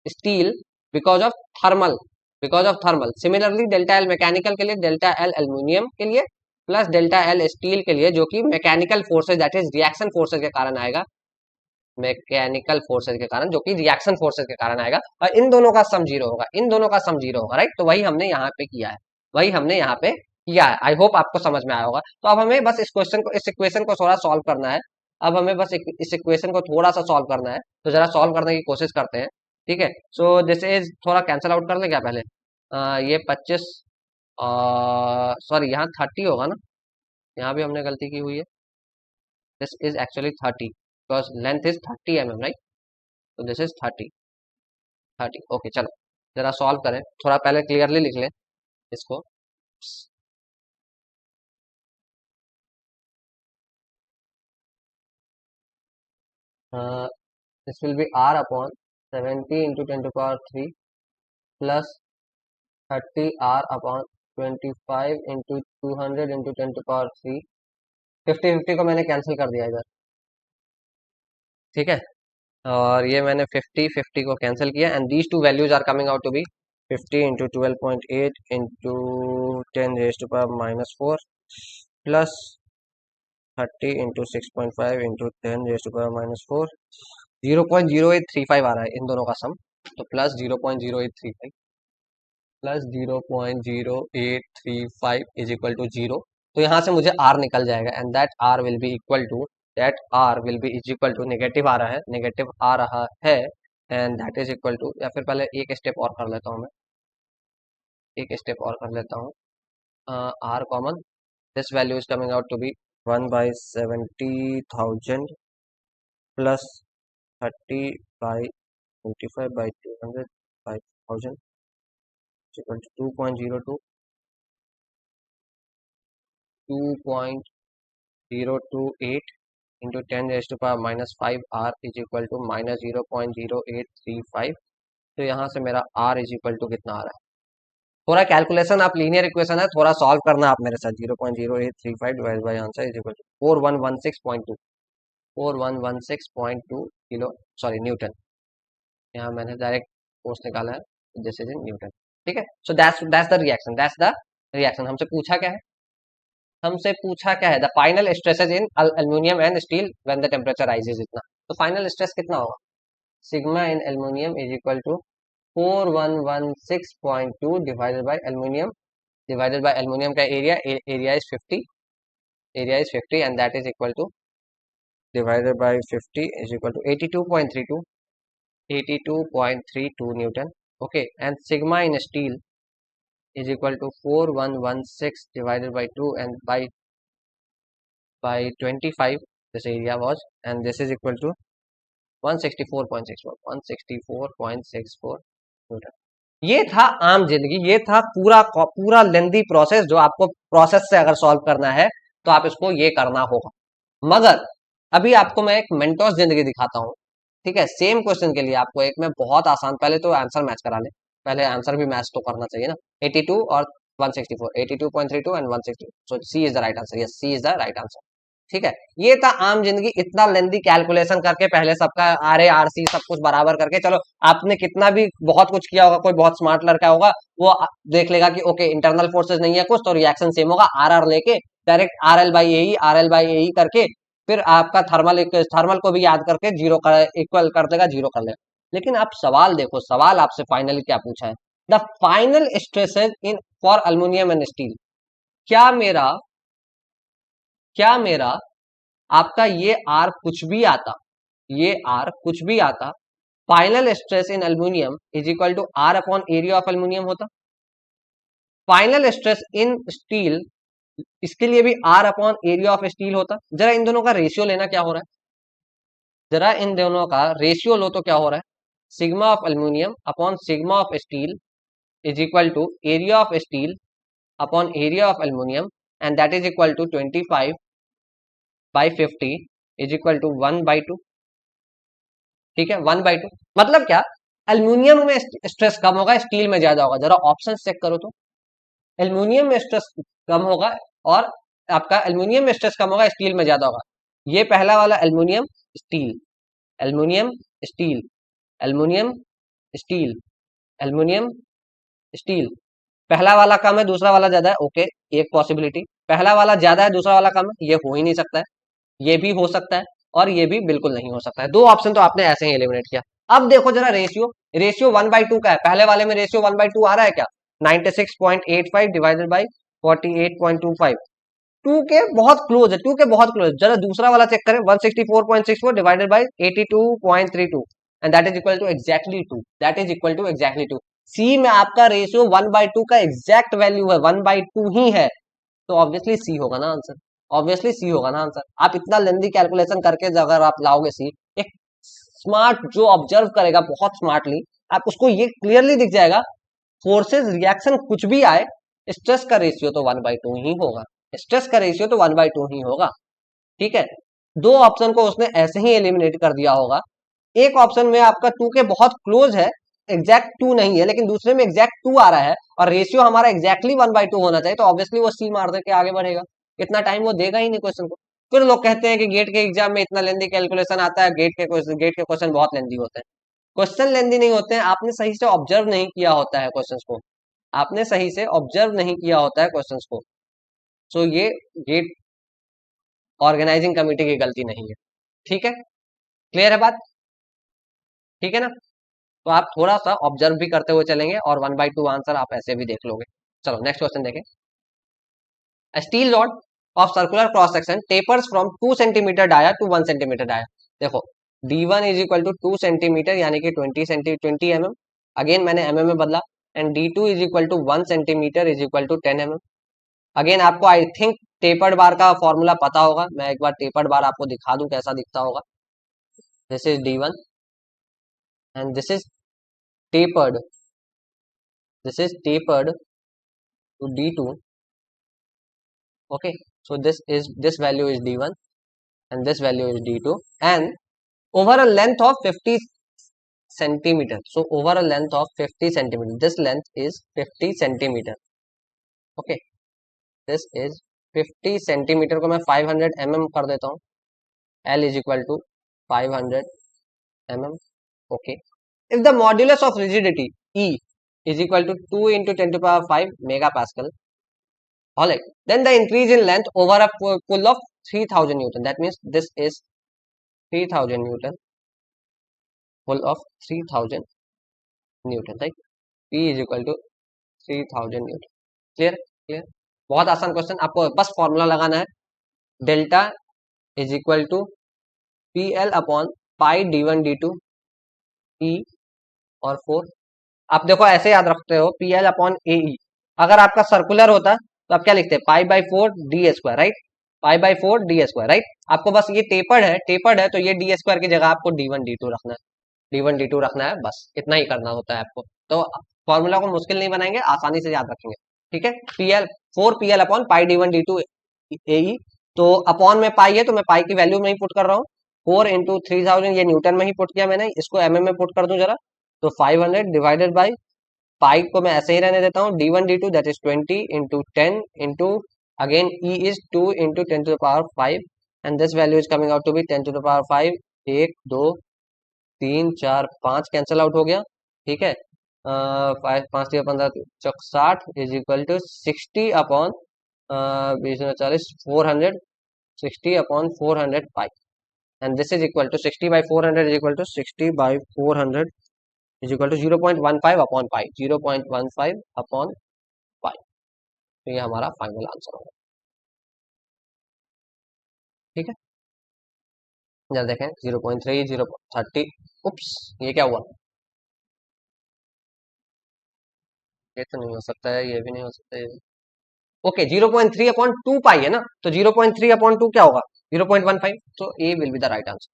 steel because of thermal, because of thermal. Similarly delta L mechanical के लिए डेल्टा एल एल्यूमिनियम के लिए प्लस डेल्टा एल स्टील के लिए, जो कि mechanical forces that is reaction forces के कारण आएगा, मैकेनिकल फोर्सेज के कारण जो कि रिएक्शन फोर्सेज के कारण आएगा, और इन दोनों का सम जीरो होगा, इन दोनों का सम जीरो होगा, राइट। तो वही हमने यहाँ पे किया है, वही हमने यहाँ पे किया है। आई होप आपको समझ में आया होगा। तो अब हमें बस इस क्वेश्चन को, इस इक्वेशन को थोड़ा सॉल्व करना है। अब हमें बस इस इक्वेशन को थोड़ा सा सॉल्व करना है, तो जरा सॉल्व करने की कोशिश करते हैं, ठीक है। सो दिस इज थोड़ा कैंसिल आउट कर ले क्या पहले, ये 25 सॉरी यहाँ 30 होगा ना, यहाँ भी हमने गलती की हुई है, this is actually 30 because length is 30 mm, right. तो दिस इज 30 ओके। चलो जरा सॉल्व करें, थोड़ा पहले क्लियरली लिख लें इसको। This will B r upon 70 into 10⁻³ plus 30r upon 25 into 200 into 10⁻³। 50 को मैंने कैंसिल कर दिया इधर, ठीक है, और ये मैंने 50 को कैंसिल किया, and these two values are coming out to be 50 into 12.8 into 10⁻⁻4 plus 30 into 6.5 into 10⁻⁻4, 0.0835 आ रहा है इन दोनों का सम, तो plus 0.0835 plus 0.0835 is equal to zero. तो यहाँ से मुझे आर निकल जाएगा, and that R will be equal to, that R will be is equal to, negative आ रहा है, नेगेटिव आ रहा है, and that is equal to, या फिर पहले एक स्टेप और कर लेता हूँ मैं, एक स्टेप और कर लेता हूँ, R common, this value is coming out to be 1/70,000 plus 30/25/200 5,000 equal to 2.02 2.028 into 10 raised to power minus 5 r is equal to minus 0.0835। तो यहाँ से मेरा r is equal to कितना आ रहा है, थोड़ा कैलकुलेशन, आप लीनियर इक्वेशन है, थोड़ा सॉल्व करना आप मेरे साथ। 0.0835 divide by answer is equal to 4116.2 4116.2 kilo sorry newton, यहाँ मैंने डायरेक्ट फोर्स निकाला है, दिस इज इन न्यूटन, ठीक है। So that's the reaction, that's the reaction. हमसे पूछा क्या है, हमसे पूछा क्या है, the final stresses in aluminium and steel when the temperature rises इतना। तो फाइनल स्ट्रेस कितना होगा, sigma in aluminium is equal to 4116.2 divided by aluminium, divided by aluminium का area, area is 50, area is 50 and that is equal to divided by 50 is equal to 82.32 Newton, okay, and sigma in steel is equal to 4116 divided by 2 and by 25 this area was, and this is equal to 164.64 Newton. ये था आम जिंदगी, ये था पूरा पूरा lengthy process जो आपको प्रोसेस से अगर सॉल्व करना है तो आप इसको ये करना होगा। मगर अभी आपको मैं एक मेंटोस जिंदगी दिखाता हूँ, ठीक है। सेम क्वेश्चन के लिए आपको एक मैं बहुत आसान, पहले तो आंसर मैच करा ले, पहले आंसर भी मैच तो करना चाहिए ना। 82 और 164, 82.32 and 160, so C is the right answer, yes C is the right answer, ठीक है। ये था आम जिंदगी, इतना लेंदी कैलकुलेशन करके पहले सबका आर ए आर सी सब कुछ बराबर करके, चलो आपने कितना भी बहुत कुछ किया होगा, कोई बहुत स्मार्ट लड़का होगा वो देख लेगा कि ओके इंटरनल फोर्सेस नहीं है कुछ तो रिएक्शन सेम होगा, आर आर लेके direct R L by A, R L by A करके फिर आपका थर्मल को भी याद करके जीरो कर इक्वल कर देगा, जीरो कर लेगा। लेकिन आप सवाल देखो, सवाल आपसे फाइनली क्या पूछा है, the final stresses in for aluminium and steel. क्या मेरा क्या मेरा आपका ये आर कुछ भी आता, ये आर कुछ भी आता, final stress in aluminium is equal to R upon area of aluminium होता। फाइनल स्ट्रेस इन स्टील, इसके लिए भी R upon area of steel होता। जरा इन दोनों का रेशियो लेना, क्या हो रहा है, जरा इन दोनों का रेशियो लो तो क्या हो रहा है, sigma of aluminium upon sigma of steel is equal to area of steel upon area of aluminium, and that is equal to 25/50 is equal to 1/2, ठीक है 1/2। मतलब क्या, अल्युमिनियम में स्ट्रेस कम होगा, स्टील में ज्यादा होगा। जरा ऑप्शन चेक करो तो, एल्युमिनियम में स्ट्रेस कम होगा और आपका एल्युमिनियम में स्ट्रेस कम होगा, स्टील में ज्यादा होगा। ये पहला वाला aluminium steel, aluminium steel, aluminium steel, aluminium steel, पहला वाला कम है दूसरा वाला ज्यादा है, ओके एक पॉसिबिलिटी। पहला वाला ज्यादा है दूसरा वाला कम है, ये हो ही नहीं सकता है, ये भी हो सकता है और ये भी बिल्कुल नहीं हो सकता है। दो ऑप्शन तो आपने ऐसे ही एलिमिनेट किया। अब देखो जरा रेशियो, रेशियो 1/2 का है, पहले वाले में रेशियो 1/2 आ रहा है क्या, 96.85 डिवाइडेड बाई 48.25, टू के बहुत क्लोज है, टू के बहुत क्लोज। जरा दूसरा वाला चेक करें, 164.64 divided by 82.32 and that is equal to exactly two, that is equal to exactly two. C में आपका रेशियो 1/2 का एग्जैक्ट वैल्यू है, 1/2 ही है, तो ऑब्वियसली सी होगा ना आंसर, ऑब्वियसली सी होगा ना आंसर। आप इतना लेंदी कैलकुलेशन करके अगर आप लाओगे सी, एक स्मार्ट जो ऑब्जर्व करेगा बहुत स्मार्टली, आप उसको ये क्लियरली दिख जाएगा, फोर्सेस रिएक्शन कुछ भी आए, स्ट्रेस का रेशियो तो 1/2 ही होगा, स्ट्रेस का रेशियो तो 1/2 ही होगा, ठीक है। दो ऑप्शन को उसने ऐसे ही एलिमिनेट कर दिया होगा। एक ऑप्शन में आपका टू के बहुत क्लोज है, एग्जैक्ट टू नहीं है, लेकिन दूसरे में एग्जैक्ट टू आ रहा है और रेशियो हमारा एग्जैक्टली 1/2 होना चाहिए, तो ऑब्वियसली वो सी मार दे के आगे बढ़ेगा। इतना टाइम वो देगा ही नहीं क्वेश्चन को। फिर लोग कहते हैं कि गेट के एग्जाम में इतना लेंदी कैलकुलेशन आता है, गेट के क्वेश्चन बहुत लेंदी होते हैं। क्वेश्चन लेंदी नहीं होते हैं, आपने सही से ऑब्जर्व नहीं किया होता है क्वेश्चंस को, आपने सही से ऑब्जर्व नहीं किया होता है क्वेश्चंस को। सो ये गेट ऑर्गेनाइजिंग कमेटी की गलती नहीं है, ठीक है, क्लियर है बात, ठीक है ना। तो आप थोड़ा सा ऑब्जर्व भी करते हुए चलेंगे और 1/2 आंसर आप ऐसे भी देख लोगे। चलो नेक्स्ट क्वेश्चन देखें। Steel rod of circular cross section tapers from 2 centimetre dia to 1 centimetre dia. देखो D1 is equal to 2 centimetre यानी कि 20 mm, अगेन मैंने mm में बदला, and D2 is equal to 1 centimetre is equal to 10 mm। Again आपको I think tapered बार का formula पता होगा, मैं एक बार टेपर्ड बार आपको दिखा दूं कैसा दिखता होगा। This is D1 and this is tapered, this is tapered to D2, okay, so this value is D1 and this value is D2, and over a length of 50 centimeter, so over a length of 50 centimeter, this length is 50 centimeter, okay, this is 50 centimeter को मैं 500 mm कर देता हूँ, L is equal to 500 mm, okay, if the modulus of rigidity E is equal to 2 into 10 to the power 5 megapascal, alright, then the increase in length over a pull of 3000 Newton, that means this is 3000 Newton, pull of 3000 Newton, right, P is equal to 3000 Newton, clear, clear, बहुत आसान question, आपको बस formula लगाना है, delta is equal to P L upon pi D1 D2 E और 4, आप देखो ऐसे याद रखते हो पीएल अपॉन ए। अगर आपका सर्कुलर होता तो आप क्या लिखते हैं, pi by four D square, right, pi by four D square, right. आपको बस ये टेपर्ड है तो ये डी स्क्वायर की जगह आपको D1 D2 रखना है, D1 D2 रखना है, बस इतना ही करना होता है आपको। तो फॉर्मूला को मुश्किल नहीं बनाएंगे, आसानी से याद रखेंगे, ठीक है। PL, 4 PL upon pi D1 D2 ए। तो अपॉन में पाई है तो मैं पाई की वैल्यू में ही पुट कर रहा हूँ, 4 × 3000, ये न्यूटन में ही पुट किया मैंने, इसको mm में पुट कर दूं जरा, तो 500 डिवाइडेड बाई पाई को मैं ऐसे ही रहने देता हूँ, D1 D2 that is 20 × 10 into again E is 2 × 10⁵ and this value is coming out to be 10⁵ 1 2 3 4 5 cancel out हो गया, ठीक है। 5 5 3 15 चौक 60 is equal to 60 upon 20 40 400, 60/400 pi, and this is equal to 60/400 is equal to 60/400 is equal to 0.15 upon pi, 0.15 upon pi. तो ये हमारा final answer होगा, ठीक है। जरा देखें 0.3 0.30, उप्स ये क्या हुआ, ये तो नहीं हो सकता है, ये भी नहीं हो सकता है। ओके 0.3/2 पाई है ना, तो 0.3/2 क्या होगा, 0.15, तो A will be the right answer,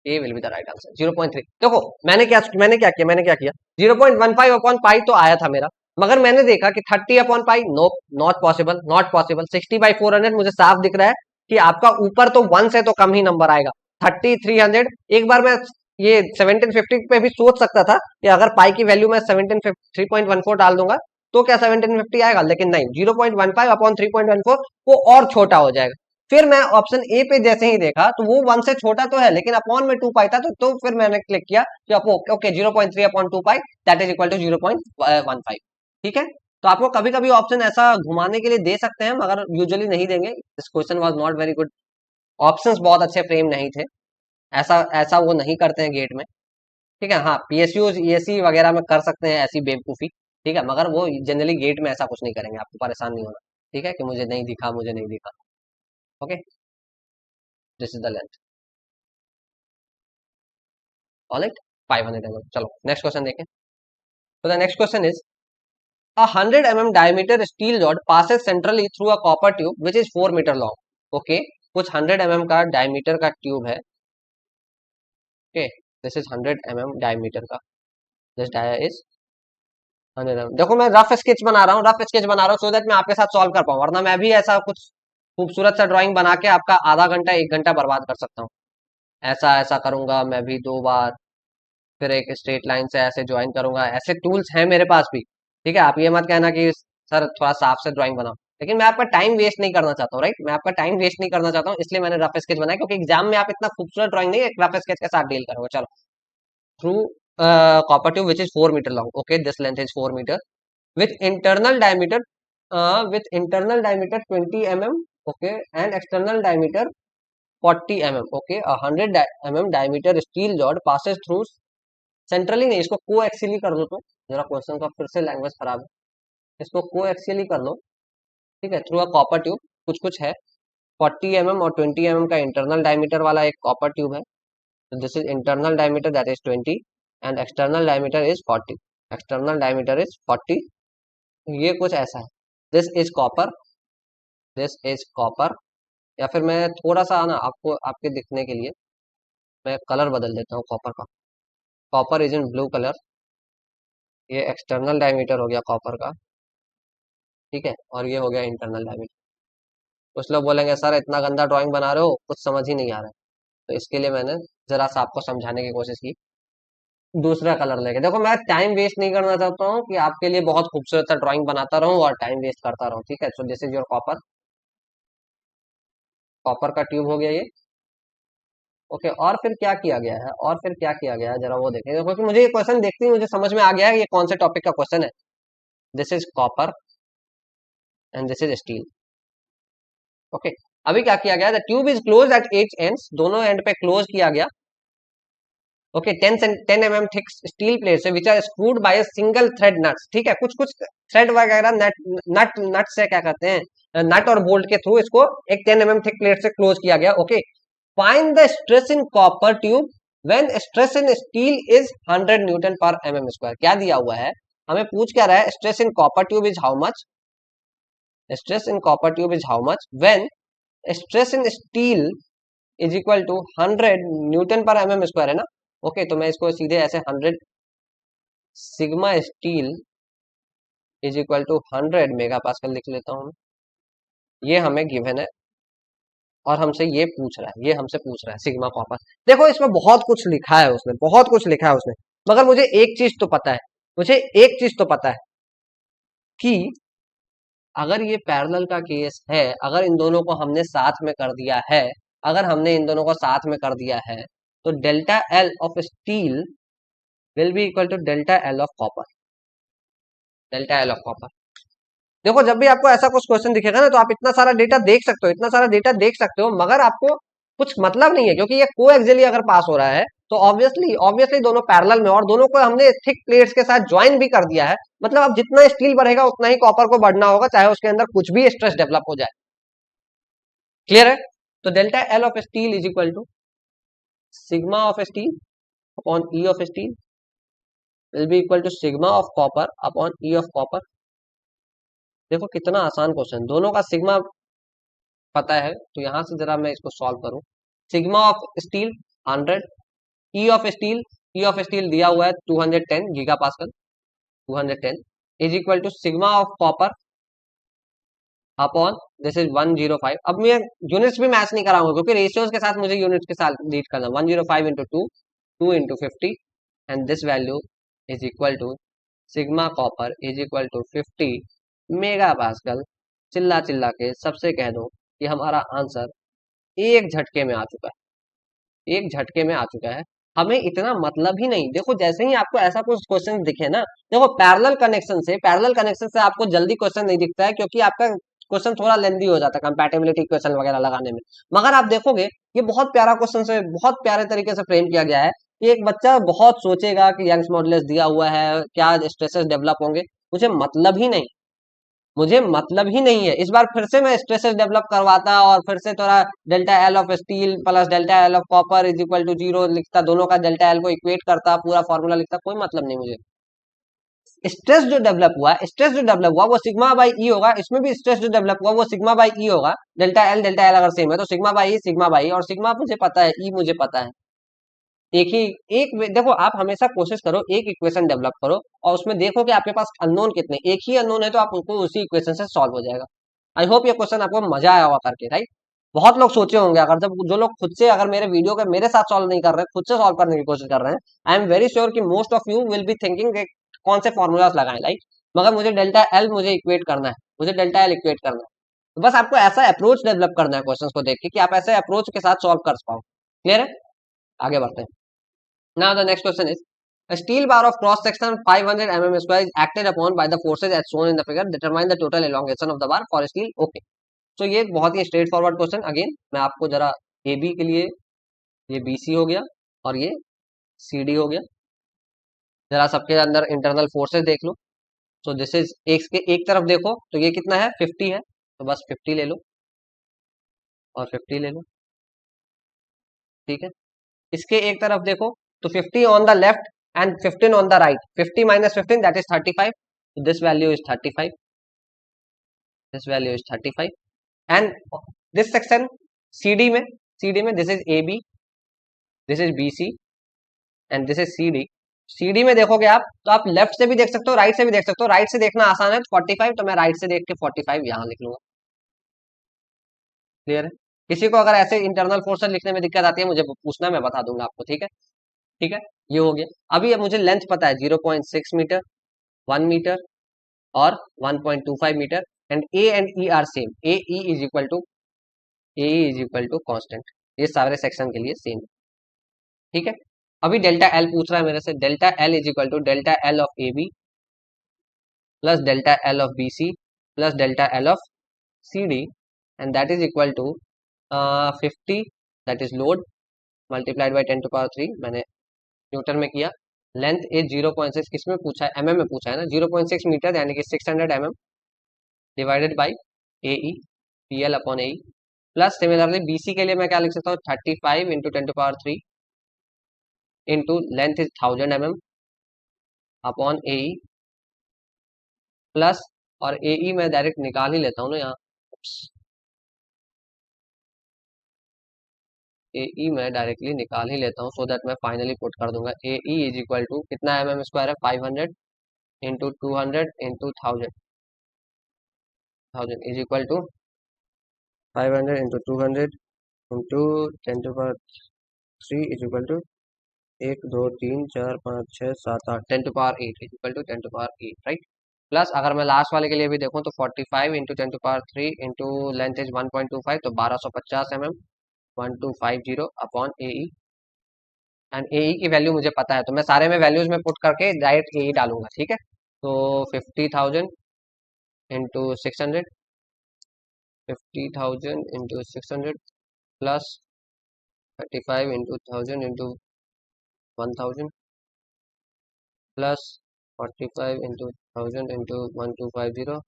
A will be the right answer 0.3। देखो मैंने क्या किया 0.15/पाई तो आया था मेरा, मगर मैंने देखा कि 30/पाई, no, not possible, not possible. 60/400 मुझे साफ दिख रहा है कि आपका ऊपर तो 1 से तो कम ही नंबर आएगा, 30 300। एक बार मैं ये 1750 पे भी सोच सकता था कि अगर पाई की वैल्यू में 3.14 डाल दूंगा तो क्या 1750 आएगा, लेकिन नहीं, 0.15/3.14 वो और छोटा हो जाएगा। फिर मैं ऑप्शन ए पे जैसे ही देखा तो वो 1 से छोटा तो है लेकिन अपॉन में 2 पाई था, तो फिर मैंने क्लिक किया कि okay 0.3/2 pi that is equal to 0.15, ठीक है। तो आपको कभी कभी ऑप्शन ऐसा घुमाने के लिए दे सकते हैं मगर यूजुअली नहीं देंगे। This question was not very good, options बहुत अच्छे फ्रेम नहीं थे, ऐसा ऐसा वो नहीं करते हैं गेट में, ठीक है। हाँ पीएसयू ईएससी वगैरह में कर सकते हैं ऐसी बेवकूफी, ठीक है, मगर वो जनरली गेट में ऐसा कुछ नहीं करेंगे, आपको परेशान नहीं होना, ठीक है, कि मुझे नहीं दिखा, मुझे नहीं दिखा। Okay, this is the length, alright, 500 mm। चलो नेक्स्ट क्वेश्चन देखें। तो the next question is a 100 mm diameter steel rod passes centrally through a copper tube which is 4 meter long। Okay, कुछ 100 mm का डायमीटर का tube है, okay, this is 100 mm diameter का, this dia is 100 mm। देखो मैं rough sketch बना रहा हूँ, रफ स्केच बना रहा हूँ सो दैट मैं आपके साथ सॉल्व कर पाऊँ, वरना मैं भी ऐसा कुछ खूबसूरत सा ड्राइंग बना के आपका आधा घंटा 1 घंटा बर्बाद कर सकता हूँ। ऐसा ऐसा करूंगा मैं भी 2 बार, फिर एक स्ट्रेट लाइन से ऐसे ज्वाइन करूंगा, ऐसे टूल्स हैं मेरे पास भी, ठीक है। आप ये मत कहना कि सर थोड़ा साफ से ड्राइंग बनाओ, लेकिन मैं आपका टाइम वेस्ट नहीं करना चाहता हूँ, राइट, मैं आपका टाइम वेस्ट नहीं करना चाहता हूँ, इसलिए मैंने रफ स्केच बनाया, क्योंकि एग्जाम में आप इतना खूबसूरत ड्राइंग नहीं एक रफ स्केच के साथ डील करोगे। चलो, through copper tube which is 4 metre long, okay, this length is 4 metre with internal diameter with internal diameter 20 mm, okay, and external diameter 40 mm, okay, a 100 mm diameter steel rod passes through centrally नहीं, इसको कोएक्सियली कर दो, तो जरा question का फिर से language खराब है, इसको कोएक्सियली कर लो, ठीक है, थ्रू अ कॉपर ट्यूब, कुछ कुछ है 40 mm और 20 mm का इंटरनल डायमीटर वाला एक कॉपर ट्यूब है, तो this is internal diameter that is 20 and external diameter is 40, external diameter is 40, ये कुछ ऐसा है, this is copper, this is copper. या फिर मैं थोड़ा सा ना आपको आपके दिखने के लिए मैं कलर बदल देता हूँ कॉपर का, copper is in blue colour, ये एक्सटर्नल डायमीटर हो गया कॉपर का, ठीक है, और ये हो गया इंटरनल डायमीटर। कुछ लोग बोलेंगे सर इतना गंदा ड्राइंग बना रहे हो, कुछ समझ ही नहीं आ रहा है, तो इसके लिए मैंने जरा सा आपको समझाने की कोशिश की, दूसरा कलर लेके। देखो मैं टाइम वेस्ट नहीं करना चाहता हूँ कि आपके लिए बहुत खूबसूरत सा ड्राइंग बनाता रहूँ और टाइम वेस्ट करता रहूँ, ठीक है। सो this is your copper, copper का ट्यूब हो गया ये, ओके। और फिर क्या किया गया है, और फिर क्या किया गया है जरा वो देखें, क्योंकि मुझे ये क्वेश्चन देखते ही मुझे समझ में आ गया है ये कौन से टॉपिक का क्वेश्चन है। This is copper and this is steel, okay. अभी क्या किया गया, the tube is close at each ends, दोनों एंड पे क्लोज किया गया, okay. 10 mm thick steel plates which are screwed by a single thread nuts, ठीक है, कुछ कुछ थ्रेड वगैरह नट से क्या कहते हैं, नट और बोल्ट के थ्रू इसको एक 10 mm थिक प्लेट से क्लोज किया गया, okay. Find the stress in copper tube when stress in steel is 100 newton पर mm स्क्वायर। क्या दिया हुआ है हमें, पूछ क्या रहा है, stress in copper tube is how much, stress in copper tube is how much when stress in steel is equal to 100 newton पर mm स्क्वायर, है ना। ओके, तो मैं इसको सीधे ऐसे 100 sigma steel is equal to 100 mega pascal लिख लेता हूँ। ये हमें गिवन है और हमसे ये पूछ रहा है, ये हमसे पूछ रहा है सिग्मा कॉपर। देखो इसमें बहुत कुछ लिखा है उसने, बहुत कुछ लिखा है उसने, मगर मुझे एक चीज तो पता है, मुझे एक चीज तो पता है कि अगर ये पैरेलल का केस है, अगर इन दोनों को हमने साथ में कर दिया है, अगर हमने इन दोनों को साथ में कर दिया है, तो delta L of steel will be equal to delta L of copper, delta L of copper. देखो जब भी आपको ऐसा कुछ क्वेश्चन दिखेगा ना, तो आप इतना सारा डेटा देख सकते हो, इतना सारा डेटा देख सकते हो, मगर आपको कुछ मतलब नहीं है, क्योंकि ये कोएक्सियली अगर पास हो रहा है तो ऑब्वियसली ऑब्वियसली दोनों पैरेलल में, और दोनों को हमने थिक प्लेट्स के साथ ज्वाइन भी कर दिया है, मतलब अब जितना स्टील बढ़ेगा उतना ही कॉपर को बढ़ना होगा, चाहे उसके अंदर कुछ भी स्ट्रेस डेवलप हो जाए। क्लियर है? तो delta L of steel is equal to sigma of steel upon E of steel will be equal to sigma of copper upon E of copper. देखो कितना आसान क्वेश्चन, दोनों का सिग्मा पता है, तो यहां से जरा मैं इसको सॉल्व करूं। Sigma of steel 100, E of steel, E of steel दिया हुआ है 210 giga pascal, 210 is equal to sigma of copper upon this is 105। अब मैं यूनिट्स भी मैच नहीं कराऊंगा, क्योंकि रेशियोज के साथ मुझे यूनिट्स के साथ रीड करना। 105 into 2, 2 into 50, and this value is equal to sigma copper is equal to 50 mega pascal. चिल्ला चिल्ला के सबसे कह दो कि हमारा आंसर एक झटके में आ चुका है, एक झटके में आ चुका है। हमें इतना मतलब ही नहीं, देखो जैसे ही आपको ऐसा कुछ क्वेश्चन दिखे ना, देखो पैरेलल कनेक्शन से आपको जल्दी क्वेश्चन नहीं दिखता है, क्योंकि आपका क्वेश्चन थोड़ा लेंदी हो जाता है कंपैटिबिलिटी क्वेश्चन वगैरह लगाने में। मगर आप देखोगे ये बहुत प्यारा क्वेश्चन से बहुत प्यारे तरीके से फ्रेम किया गया है कि एक बच्चा बहुत सोचेगा कि यंग्स मॉडुलस दिया हुआ है, क्या स्ट्रेसेस डेवलप होंगे, मुझे मतलब ही नहीं, मुझे मतलब ही नहीं है। इस बार फिर से मैं स्ट्रेसेस डेवलप करवाता और फिर से थोड़ा delta L of steel plus delta L of copper is equal to 0 लिखता, दोनों का डेल्टा एल को इक्वेट करता, पूरा फॉर्मूला लिखता, कोई मतलब नहीं मुझे। स्ट्रेस जो डेवलप हुआ, स्ट्रेस जो डेवलप हुआ वो सिग्मा बाई ई होगा, इसमें भी स्ट्रेस जो डेवलप हुआ वो सिग्मा बाई ई होगा। डेल्टा एल अगर सेम है तो सिग्मा बाई, और सिग्मा मुझे पता है, ई मुझे पता है। एक ही देखो आप हमेशा कोशिश करो एक इक्वेशन डेवलप करो और उसमें देखो कि आपके पास अननोन कितने, एक ही अननोन है तो आप उनको उसी इक्वेशन से सॉल्व हो जाएगा। आई होप ये क्वेश्चन आपको मजा आया होगा करके, राइट। बहुत लोग सोचे होंगे, अगर जब जो लोग खुद से अगर मेरे वीडियो के मेरे साथ सॉल्व नहीं कर रहे, खुद से सॉल्व करने की कोशिश कर रहे हैं, आई एम वेरी श्योर कि most of you will be thinking कौन से फॉर्मूलाज लगाएं, राइट। मगर मुझे डेल्टा एल मुझे इक्वेट करना है, मुझे डेल्टा एल इक्वेट करना है, तो बस आपको ऐसा अप्रोच डेवलप करना है क्वेश्चन को देख के कि आप ऐसे अप्रोच के साथ सॉल्व कर पाओ। क्लियर है? आगे बढ़ते हैं। Now the next question is, a steel bar of cross section 500 mm square is acted upon by the forces as shown in the figure. Determine the total elongation of the bar for steel. Okay. So ये बहुत ही straight forward question. Again मैं आपको जरा A B के लिए ये B C हो गया और ये सी डी हो गया, जरा सबके अंदर इंटरनल फोर्सेस देख लो। सो दिस इज एक तरफ देखो तो ये कितना है 50 है, तो बस 50 ले लो और 50 ले लो, ठीक है। इसके एक तरफ देखो तो 50 on the left and 15 on the right, 50 minus 15 that is 35, this value is 35, this value is 35 and this section CD में this is AB, this is BC and this is CD। CD में देखोगे आप तो आप left से भी देख सकते हो, राइट से भी देख सकते हो, राइट से देखना आसान है 45, तो मैं राइट से देख के 45 यहां लिख लूंगा। क्लियर है? किसी को अगर ऐसे इंटरनल फोर्सेस लिखने में दिक्कत आती है मुझे पूछना, मैं बता दूंगा आपको, ठीक है। ठीक है, ये हो गया। अभी मुझे लेंथ पता है 0.6 मीटर, 1 मीटर और 1.25 metre, and E are same, A E is equal to constant, ये सारे सेक्शन के लिए सेम, ठीक है। अभी डेल्टा एल पूछ रहा है मेरे से, delta L is equal to delta L of A B plus delta L of B C plus delta L of C D, and that is equal to 50, that is load multiplied by 10⁻³ मैंने Newton में किया। Length is 0.6, किसमें पूछा है, mm में पूछा है ना, 0.6 मीटर यानी कि 600 mm divided by AE PL upon AE plus similarly BC के लिए मैं क्या लिख सकता हूँ 35 into 10⁻³ into length is 1000 mm upon A E plus, और ए ई मैं डायरेक्ट निकाल ही लेता हूँ ना यहाँ, ए ई मैं डायरेक्टली निकाल ही लेता हूँ सो दैट मैं फाइनली पुट कर दूंगा A E is equal to कितना mm² है 500 into 200 into 1000 is equal to 500 into 200 into 10⁻³ is equal to 1 2 3 4 5 6 7 8 10⁸ is equal to 10⁸ right. Plus अगर मैं लास्ट वाले के लिए भी देखूँ तो 45 इंटू 10⁻³ इंटू लेंथ इज 1.25 तो 1250 mm 1250 upon A E, and A E की वैल्यू मुझे पता है तो मैं सारे में वैल्यूज में पुट करके डायरेक्ट ए ई डालूंगा, ठीक है। तो 50,000 into 600, 50,000 into 600 plus 35 into 1000 into 1000 plus 45 into 1000 into 1250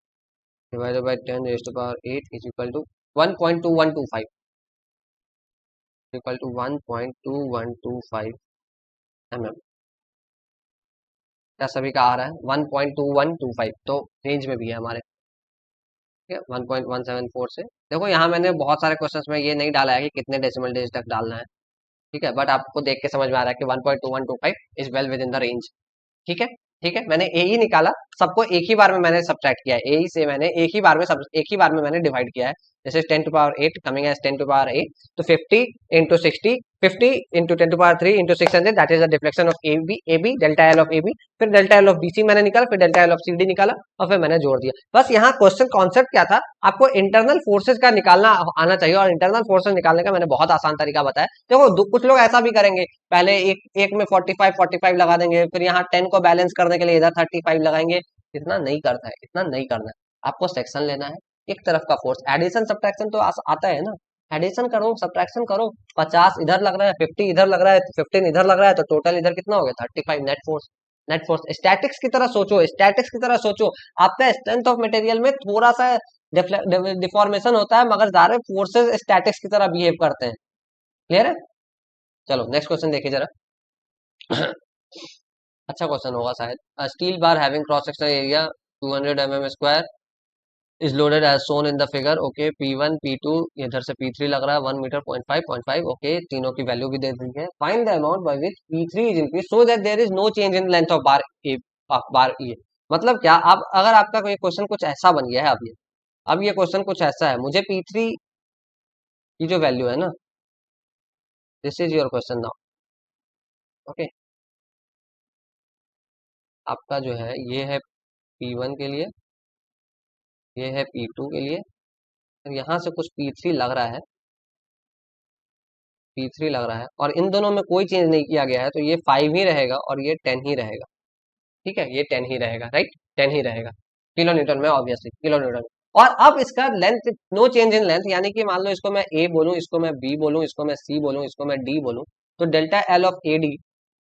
divided by 10⁸ is equal to 1.2125 equal to 1.2125 mm। क्या सभी का आ रहा है 1.2125, तो रेंज में भी है हमारे, ठीक है। 1.174 से देखो यहाँ मैंने बहुत सारे क्वेश्चंस में ये नहीं डाला है कि कितने डेसिमल डिजिट तक डालना है, ठीक है, बट आपको देख के समझ में आ रहा है कि 1.2125 is well with in the range, ठीक है। ठीक है, मैंने ए ही निकाला, सबको एक ही बार में मैंने सब्ट्रैक्ट किया है, ए ही से मैंने एक ही बार में मैंने डिवाइड किया है। जैसे 10⁸ कमिंग एज 10⁸, तो 50 into 60, 50 into 10⁻³ into 600 that is the deflection of A B delta L of A B, फिर delta L of B C मैंने निकाला, फिर delta L of C D निकाला, और फिर मैंने जोड़ दिया। बस यहाँ क्वेश्चन कॉन्सेप्ट क्या था, आपको इंटरनल फोर्सेज का निकालना आना चाहिए, और इंटरनल फोर्सेज निकालने का मैंने बहुत आसान तरीका बताया। देखो कुछ लोग ऐसा भी करेंगे, पहले एक में 45 लगा देंगे, फिर यहाँ 10 को बैलेंस करने के लिए इधर 35 लगाएंगे। इतना नहीं करना है, इतना नहीं करना है, आपको सेक्शन लेना है, एक तरफ का फोर्स, एडिशन सब्ट्रैक्शन तो आता है ना, एडिशन करो सब्ट्रैक्शन करो, 50 इधर लग रहा है, 50 इधर लग रहा है, 15 इधर लग रहा है, तो टोटल इधर कितना हो गया 35 net force. Net force statics की तरह सोचो, स्टैटिक्स की तरह सोचो, आपका स्ट्रेंथ ऑफ मटेरियल में थोड़ा सा डिफॉर्मेशन होता है, मगर सारे फोर्सेस स्टैटिक्स की तरह बिहेव करते हैं। क्लियर है? चलो नेक्स्ट क्वेश्चन देखिए जरा। अच्छा क्वेश्चन होगा शायद। Steel bar having cross sectional area 200 mm² is loaded as shown in the figure. Okay, P1 P2 इधर से P3 लग रहा है 1 मीटर 0.5 ओके, तीनों की वैल्यू भी दे दी है। Find the amount by which P3 is increase so that there is no change in length of bar A. मतलब क्या, आप अगर आपका कोई क्वेश्चन कुछ ऐसा बन गया है, अब ये क्वेश्चन कुछ ऐसा है, मुझे P3 की जो वैल्यू है ना, this is your question now. Okay, आपका जो है ये है P1 के लिए, ये है P2 के लिए, और यहाँ से कुछ P3 लग रहा है, P3 लग रहा है, और इन दोनों में कोई चेंज नहीं किया गया है, तो ये 5 ही रहेगा और ये 10 ही रहेगा, ठीक है, ये 10 ही रहेगा, राइट, 10 ही रहेगा किलो न्यूटन में, ऑब्वियसली किलो न्यूटन में। और अब इसका length, no change in length, यानी कि मान लो इसको मैं ए बोलूं, इसको मैं बी बोलूं, इसको मैं सी बोलूं, इसको मैं डी बोलूं, तो delta L of A D,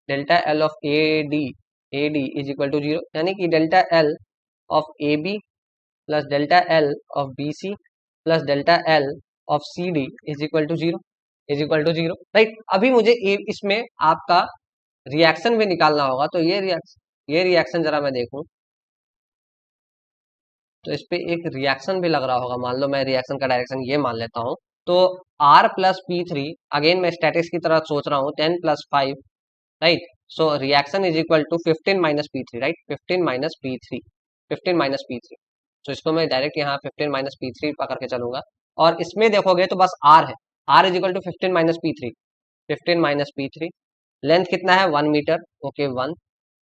delta L of A D is equal to 0, यानी कि delta L of A B plus delta L of B C plus delta L of C D is equal to 0, is equal to 0, right. अभी मुझे इसमें आपका reaction भी निकालना होगा, तो ये रिएक्शन जरा मैं देखूं, तो इस पे एक रिएक्शन भी लग रहा होगा, मान लो मैं रिएक्शन का डायरेक्शन ये मान लेता हूँ, तो R प्लस P3, अगेन मैं स्टैटिक्स की तरह सोच रहा हूँ, 10 plus 5, right, so reaction is equal to 15 minus P3, right, 15 minus P3, 15 minus P3, तो इसको मैं डायरेक्ट यहाँ 15 माइनस P3 पकड़ के चलूंगा, और इसमें देखोगे तो बस R है, R is equal to 15 minus P3, 15 minus P3, length कितना है 1 मीटर, ओके 1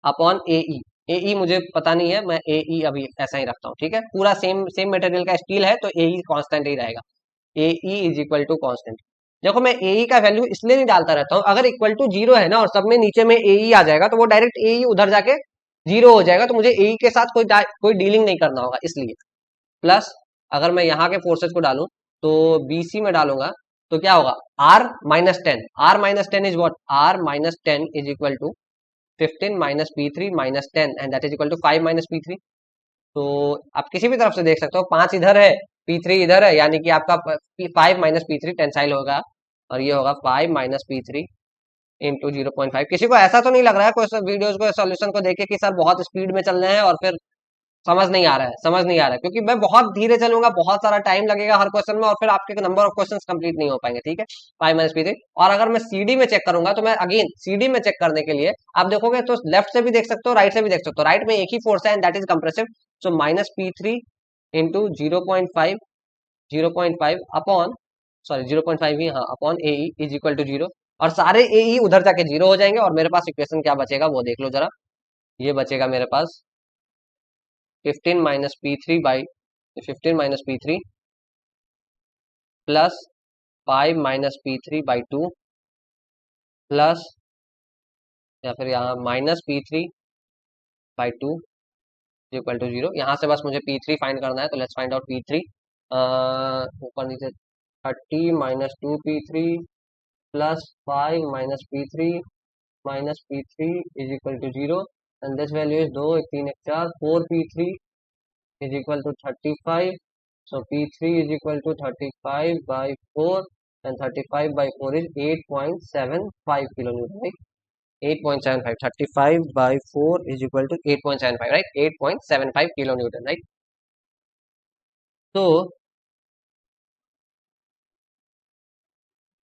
अपॉन ए ई मुझे पता नहीं है, मैं ए ई अभी ऐसा ही रखता हूँ, ठीक है, पूरा सेम सेम मटेरियल का स्टील है, तो ए ई कांस्टेंट ही रहेगा, A E is equal to constant. देखो मैं ए ई का वैल्यू इसलिए नहीं डालता रहता हूँ, अगर इक्वल टू 0 है ना और सब में नीचे में ए ई आ जाएगा, तो वो डायरेक्ट ए ई उधर जाके 0 हो जाएगा, तो मुझे ए ई के साथ कोई डीलिंग नहीं करना होगा, इसलिए। प्लस अगर मैं यहाँ के फोर्सेज को डालूं, तो बी सी में डालूंगा, तो क्या होगा R-10, R-10 is what, R-10 is equal to 15 minus P3 minus 10 and that is equal to 5 minus P3। तो आप किसी भी तरफ से देख सकते हो, 5 इधर है, P3 इधर है, यानी कि आपका 5 माइनस P3 टेंसाइल होगा, और ये होगा 5 माइनस P3 इंटू 0.5। किसी को ऐसा तो नहीं लग रहा है कोई वीडियोज को सॉल्यूशन को देखे कि सर बहुत स्पीड में चल रहे हैं और फिर समझ नहीं आ रहा है, समझ नहीं आ रहा है, क्योंकि मैं बहुत धीरे चलूंगा, बहुत सारा टाइम लगेगा हर क्वेश्चन में और फिर आपके नंबर ऑफ क्वेश्चंस कंप्लीट नहीं हो पाएंगे, ठीक है। Pi minus P three. और अगर मैं सीडी में चेक करूंगा तो मैं अगेन सीडी में चेक करने के लिए आप देखोगे तो लेफ्ट से भी देख सकते हो, राइट से भी देख सकते हो। राइट में एक ही फोर्स है and that is compressive, so minus P three into 0.5, 0.5 upon, sorry 0.5 ही, हाँ, upon A is equal to 0। और सारे ए उधर जाके 0 हो जाएंगे और मेरे पास इक्वेशन क्या बचेगा वो देख लो जरा। ये बचेगा मेरे पास 15 minus P three by 15 minus P three plus 5 minus P three by 2 plus, या फिर यहाँ minus P three by 2 equal to 0। यहाँ से बस मुझे पी थ्री फाइंड करना है, तो let's find out P three. ऊपर नीचे 30 minus 2 P three plus 5 minus P three minus P three is equal to 0 and this value is 2 एक 3 एक 4 4 P three is equal to 35. So P3 is equal to 35 by 4 and 35 by 4 is 8.75 kilonewton, right? 8.75, 35 by 4 is equal to 8.75, right? 8.75 kilonewton, right? So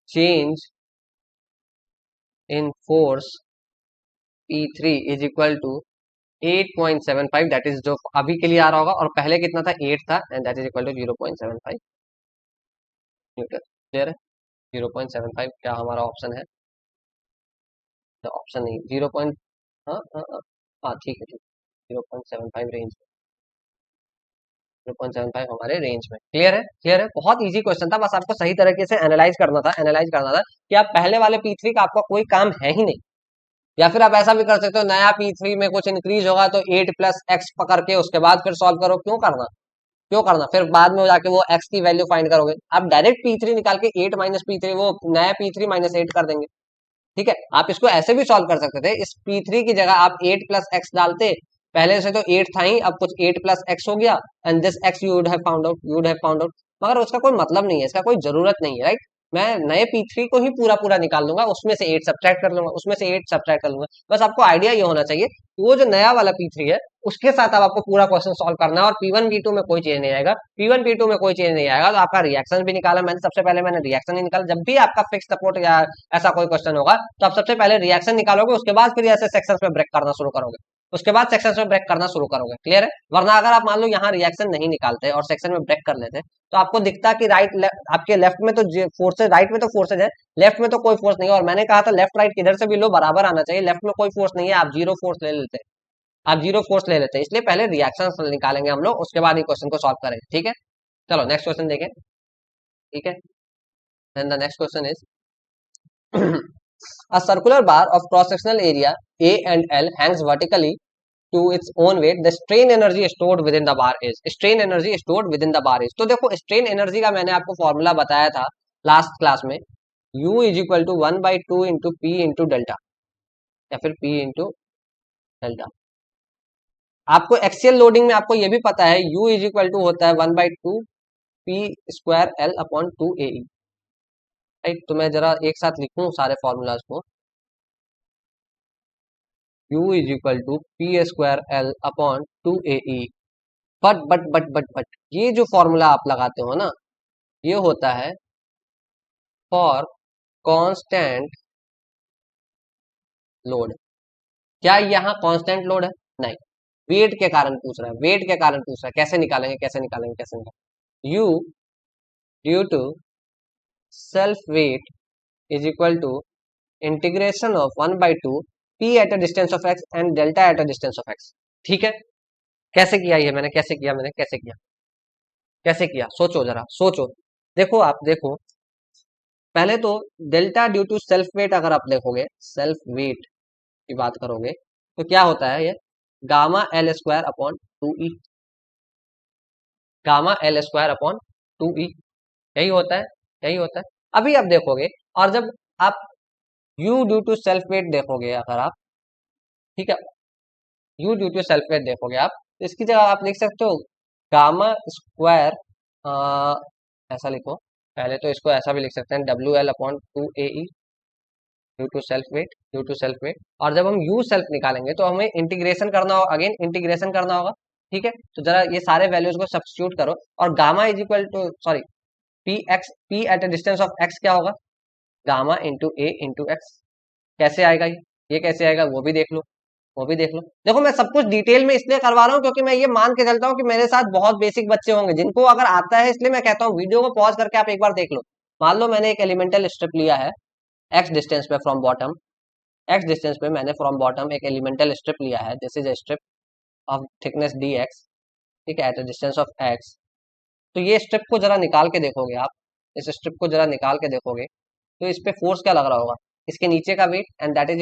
change in force P3 is equal to 8.75, that is जो अभी के लिए आ रहा होगा, और पहले कितना था 8 था, and that is equal to 0.75 newton. Clear है? 0.75 क्या हमारा ऑप्शन है? तो ऑप्शन नहीं, 0 पॉइंट, हाँ हाँ हाँ हाँ, ठीक है ठीक है, 0.75 रेंज में, 0.75 हमारे रेंज में। क्लियर है? क्लियर है? बहुत इजी क्वेश्चन था, बस आपको सही तरीके से एनालाइज करना था, एनालाइज करना था कि आप पहले वाले P3 का आपका कोई काम है ही नहीं। या फिर आप ऐसा भी कर सकते हो, नया P3 में कुछ इंक्रीज होगा तो 8 प्लस एक्स पकड़ के उसके बाद फिर सॉल्व करो। क्यों करना, क्यों करना? फिर बाद में जाके वो x की वैल्यू फाइंड करोगे। आप डायरेक्ट P3 निकाल के 8 माइनस पी थ्री, वो नया P3 माइनस 8 कर देंगे। ठीक है, आप इसको ऐसे भी सॉल्व कर सकते थे, इस P3 की जगह आप 8 प्लस एक्स डालते, पहले से तो 8 था ही, अब कुछ 8 प्लस एक्स हो गया and this x you would have found out, you would have found out. मगर उसका कोई मतलब नहीं है, इसका कोई जरूरत नहीं है, राइट। मैं नए P3 को ही पूरा पूरा निकाल लूंगा, उसमें से 8 सब्ट्रैक्ट कर लूंगा, उसमें से 8 सब्ट्रैक्ट कर लूंगा। बस आपको आइडिया ये होना चाहिए कि वो जो नया वाला P3 है उसके साथ अब आपको पूरा क्वेश्चन सॉल्व करना है, और P1 P2 में कोई चेंज नहीं आएगा। P1 P2 में कोई चेंज नहीं आएगा, तो आपका रिएक्शन भी निकाला मैंने, सबसे पहले मैंने रिएक्शन ही निकाला। जब भी आपका फिक्स सपोर्ट या ऐसा कोई क्वेश्चन होगा तो आप सबसे पहले रिएक्शन निकालोगे, उसके बाद फिर ऐसे सेक्शंस में ब्रेक करना शुरू करोगे, उसके बाद सेक्शंस में ब्रेक करना शुरू करोगे। क्लियर है? वरना अगर आप मान लो यहाँ रिएक्शन नहीं निकालते और सेक्शन में ब्रेक कर लेते तो आपको दिखता कि आपके लेफ्ट में तो फोर्सेज, राइट में तो फोर्सेज है, लेफ्ट में तो कोई फोर्स नहीं है। और मैंने कहा था लेफ्ट राइट किधर से भी लो बराबर आना चाहिए, लेफ्ट में कोई फोर्स नहीं है, आप जीरो फोर्स ले लेते, आप जीरो फोर्स ले लेते हैं। इसलिए पहले रिएक्शन निकालेंगे हम लोग, उसके बाद ये क्वेश्चन को सॉल्व करेंगे। ठीक है, चलो नेक्स्ट क्वेश्चन देखें। ठीक है, then the next question is a circular bar of cross sectional area A and L hangs vertically to its own weight. The strain energy stored within the bar is, strain energy stored within the bar is। तो देखो strain energy का मैंने आपको formula बताया था last class में, U is equal to 1/2 into P into delta, या फिर P इंटू डेल्टा। आपको एक्सियल लोडिंग में आपको ये भी पता है U इज इक्वल टू होता है 1/2 पी स्क्वायर एल अपॉन 2 ए, राइट। तो मैं जरा एक साथ लिखूं सारे फॉर्मूलाज को, U is equal to P square L upon 2 A. But ये जो फॉर्मूला आप लगाते हो ना, ये होता है फॉर कांस्टेंट लोड। क्या यहाँ कांस्टेंट लोड है? नहीं, वेट के कारण पूछ रहा है, वेट के कारण पूछ रहा है। कैसे निकालेंगे, कैसे निकालेंगे, कैसे निकालेंगे? U due to self weight is equal to integration of 1/2 P at a distance of x and delta at a distance of x। ठीक है, कैसे किया ये मैंने, कैसे किया मैंने, कैसे किया, कैसे किया? सोचो जरा, सोचो। देखो आप देखो, पहले तो delta due to self weight अगर आप देखोगे, सेल्फ वेट की बात करोगे तो क्या होता है ये, gamma L square upon 2e, gamma L square upon 2e, यही होता है, यही होता है। अभी आप देखोगे, और जब आप u due to self weight देखोगे अगर आप, ठीक है, u due to self weight देखोगे आप, तो इसकी जगह आप लिख सकते हो गामा स्क्वायर, ऐसा लिखो, पहले तो इसको ऐसा भी लिख सकते हैं, W L upon 2 A E, due to self weight, due to self weight. और जब हम यू सेल्फ निकालेंगे तो हमें इंटीग्रेशन करना होगा, अगेन इंटीग्रेशन करना होगा। ठीक है, तो जरा ये सारे वैल्यूज को सब्स्टिट्यूट करो और gamma is equal to sorry P X, P at a distance of X क्या होगा, gamma into A into X. कैसे आएगा ये कैसे आएगा वो भी देख लो, वो भी देख लो। देखो मैं सब कुछ डिटेल में इसलिए करवा रहा हूँ क्योंकि मैं ये मान के चलता हूँ कि मेरे साथ बहुत बेसिक बच्चे होंगे जिनको अगर आता है, इसलिए मैं कहता हूँ वीडियो को पॉज करके आप एक बार देख लो। मान लो मैंने एक एलिमेंटल स्ट्रिप लिया है एक्स डिस्टेंस पे फ्रॉम बॉटम, एक्स डिस्टेंस पे मैंने फ्रॉम बॉटम एक एलिमेंटल स्ट्रिप लिया है, this is a strip of thickness D x. ठीक है, eight a distance of x. तो ये स्ट्रिप को जरा निकाल के देखोगे आप, इस स्ट्रिप को जरा निकाल के देखोगे तो इस पे फोर्स क्या लग रहा होगा, इसके नीचे का weight, and that is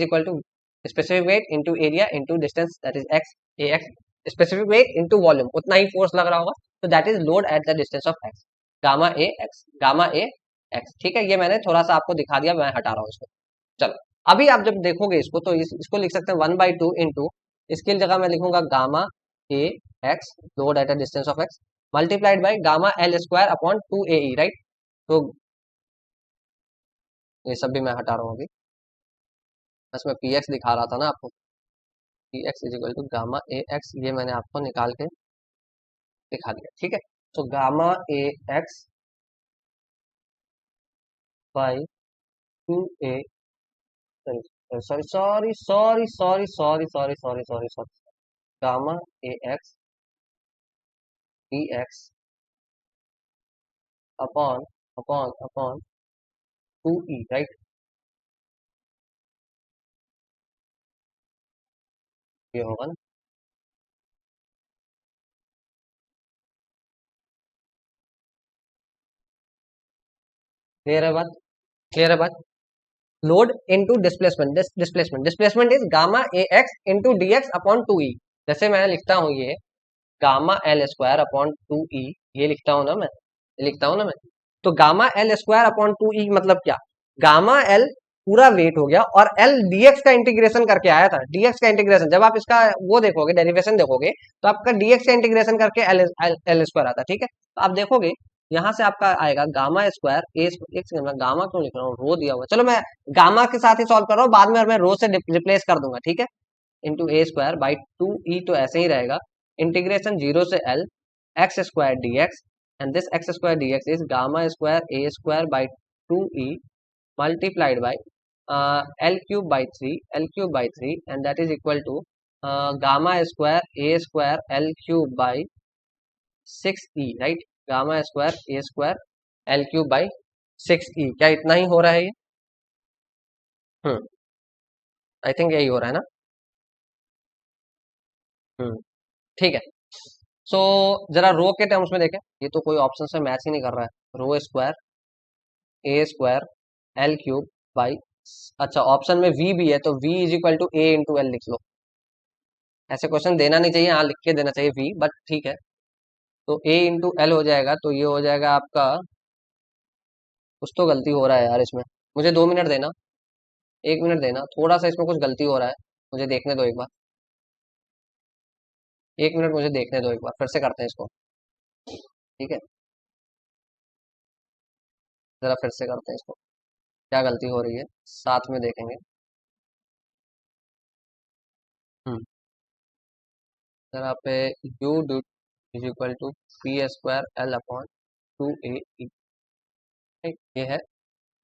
equal to specific weight into area into distance that is X, A X specific weight into volume, उतना ही फोर्स लग रहा होगा। तो that is load at the distance of X, gamma A X, gamma A X. ठीक है, ये मैंने थोड़ा सा आपको दिखा दिया, मैं हटा रहा हूँ इसको। चलो अभी आप जब देखोगे इसको तो इसको लिख सकते हैं 1/2 इंटू, इसकी जगह मैं लिखूंगा gamma A x load at a distance of x multiplied by gamma L square upon 2 AE, right. तो ये सब भी मैं हटा रहा हूँ अभी, बस मैं पी एक्स दिखा रहा था ना आपको, P X is equal to gamma A X, ये मैंने आपको निकाल के दिखा दिया। ठीक है, तो gamma A x by 2 A, sorry sorry sorry sorry sorry sorry sorry sorry sorry, gamma A x D X upon upon upon 2E, right. ये होगा ना, क्लियर है बात, क्लियर है बात। Load into displacement, displacement is gamma A X into D X upon 2E। जैसे मैं लिखता हूँ ये gamma L square upon 2E, ये लिखता हूँ ना मैं, ये लिखता हूँ ना मैं। तो gamma L square upon 2E मतलब क्या, गामा एल पूरा वेट हो गया और एल डीएक्स का इंटीग्रेशन करके आया था, डीएक्स का इंटीग्रेशन जब आप इसका वो देखोगे डेरिवेशन देखोगे तो आपका डीएक्स का इंटीग्रेशन करके एल एल स्क्वायर आता है। ठीक है, तो आप देखोगे यहाँ से आपका आएगा गामा स्क्वायर ए, एक सेकंड में गामा क्यों लिख रहा हूँ, रो दिया हुआ, चलो मैं गामा के साथ ही सॉल्व कर रहा हूँ, बाद में मैं रो से रिप्लेस कर दूंगा। ठीक है, into A square by 2E तो ऐसे ही रहेगा, इंटीग्रेशन 0 से L x square D x, and this x square D x is gamma square A square by 2E multiplied by L cube by 3, L cube by 3, and that is equal to gamma square A square L cube by 6E, right। gamma square A square L cube by 6E, क्या इतना ही हो रहा है ये, I think यही हो रहा है ना। ठीक है, सो जरा रो के टर्म्स में देखें, ये तो कोई ऑप्शन से मैच ही नहीं कर रहा है, rho square A square L cube by, अच्छा ऑप्शन में वी भी है तो V is equal to A into L लिख लो। ऐसे क्वेश्चन देना नहीं चाहिए, यहाँ लिख के देना चाहिए वी, बट ठीक है। तो ए इंटू एल हो जाएगा, तो ये हो जाएगा आपका, कुछ तो गलती हो रहा है यार इसमें, मुझे 2 मिनट देना, 1 मिनट देना, थोड़ा सा इसमें कुछ गलती हो रहा है, मुझे देखने दो एक बार, 1 मिनट मुझे देखने दो एक बार, फिर से करते हैं इसको। ठीक है, जरा फिर से करते हैं इसको, क्या गलती हो रही है साथ में देखेंगे। हम्म जरा पे U due is equal to P square L upon 2 A, ये है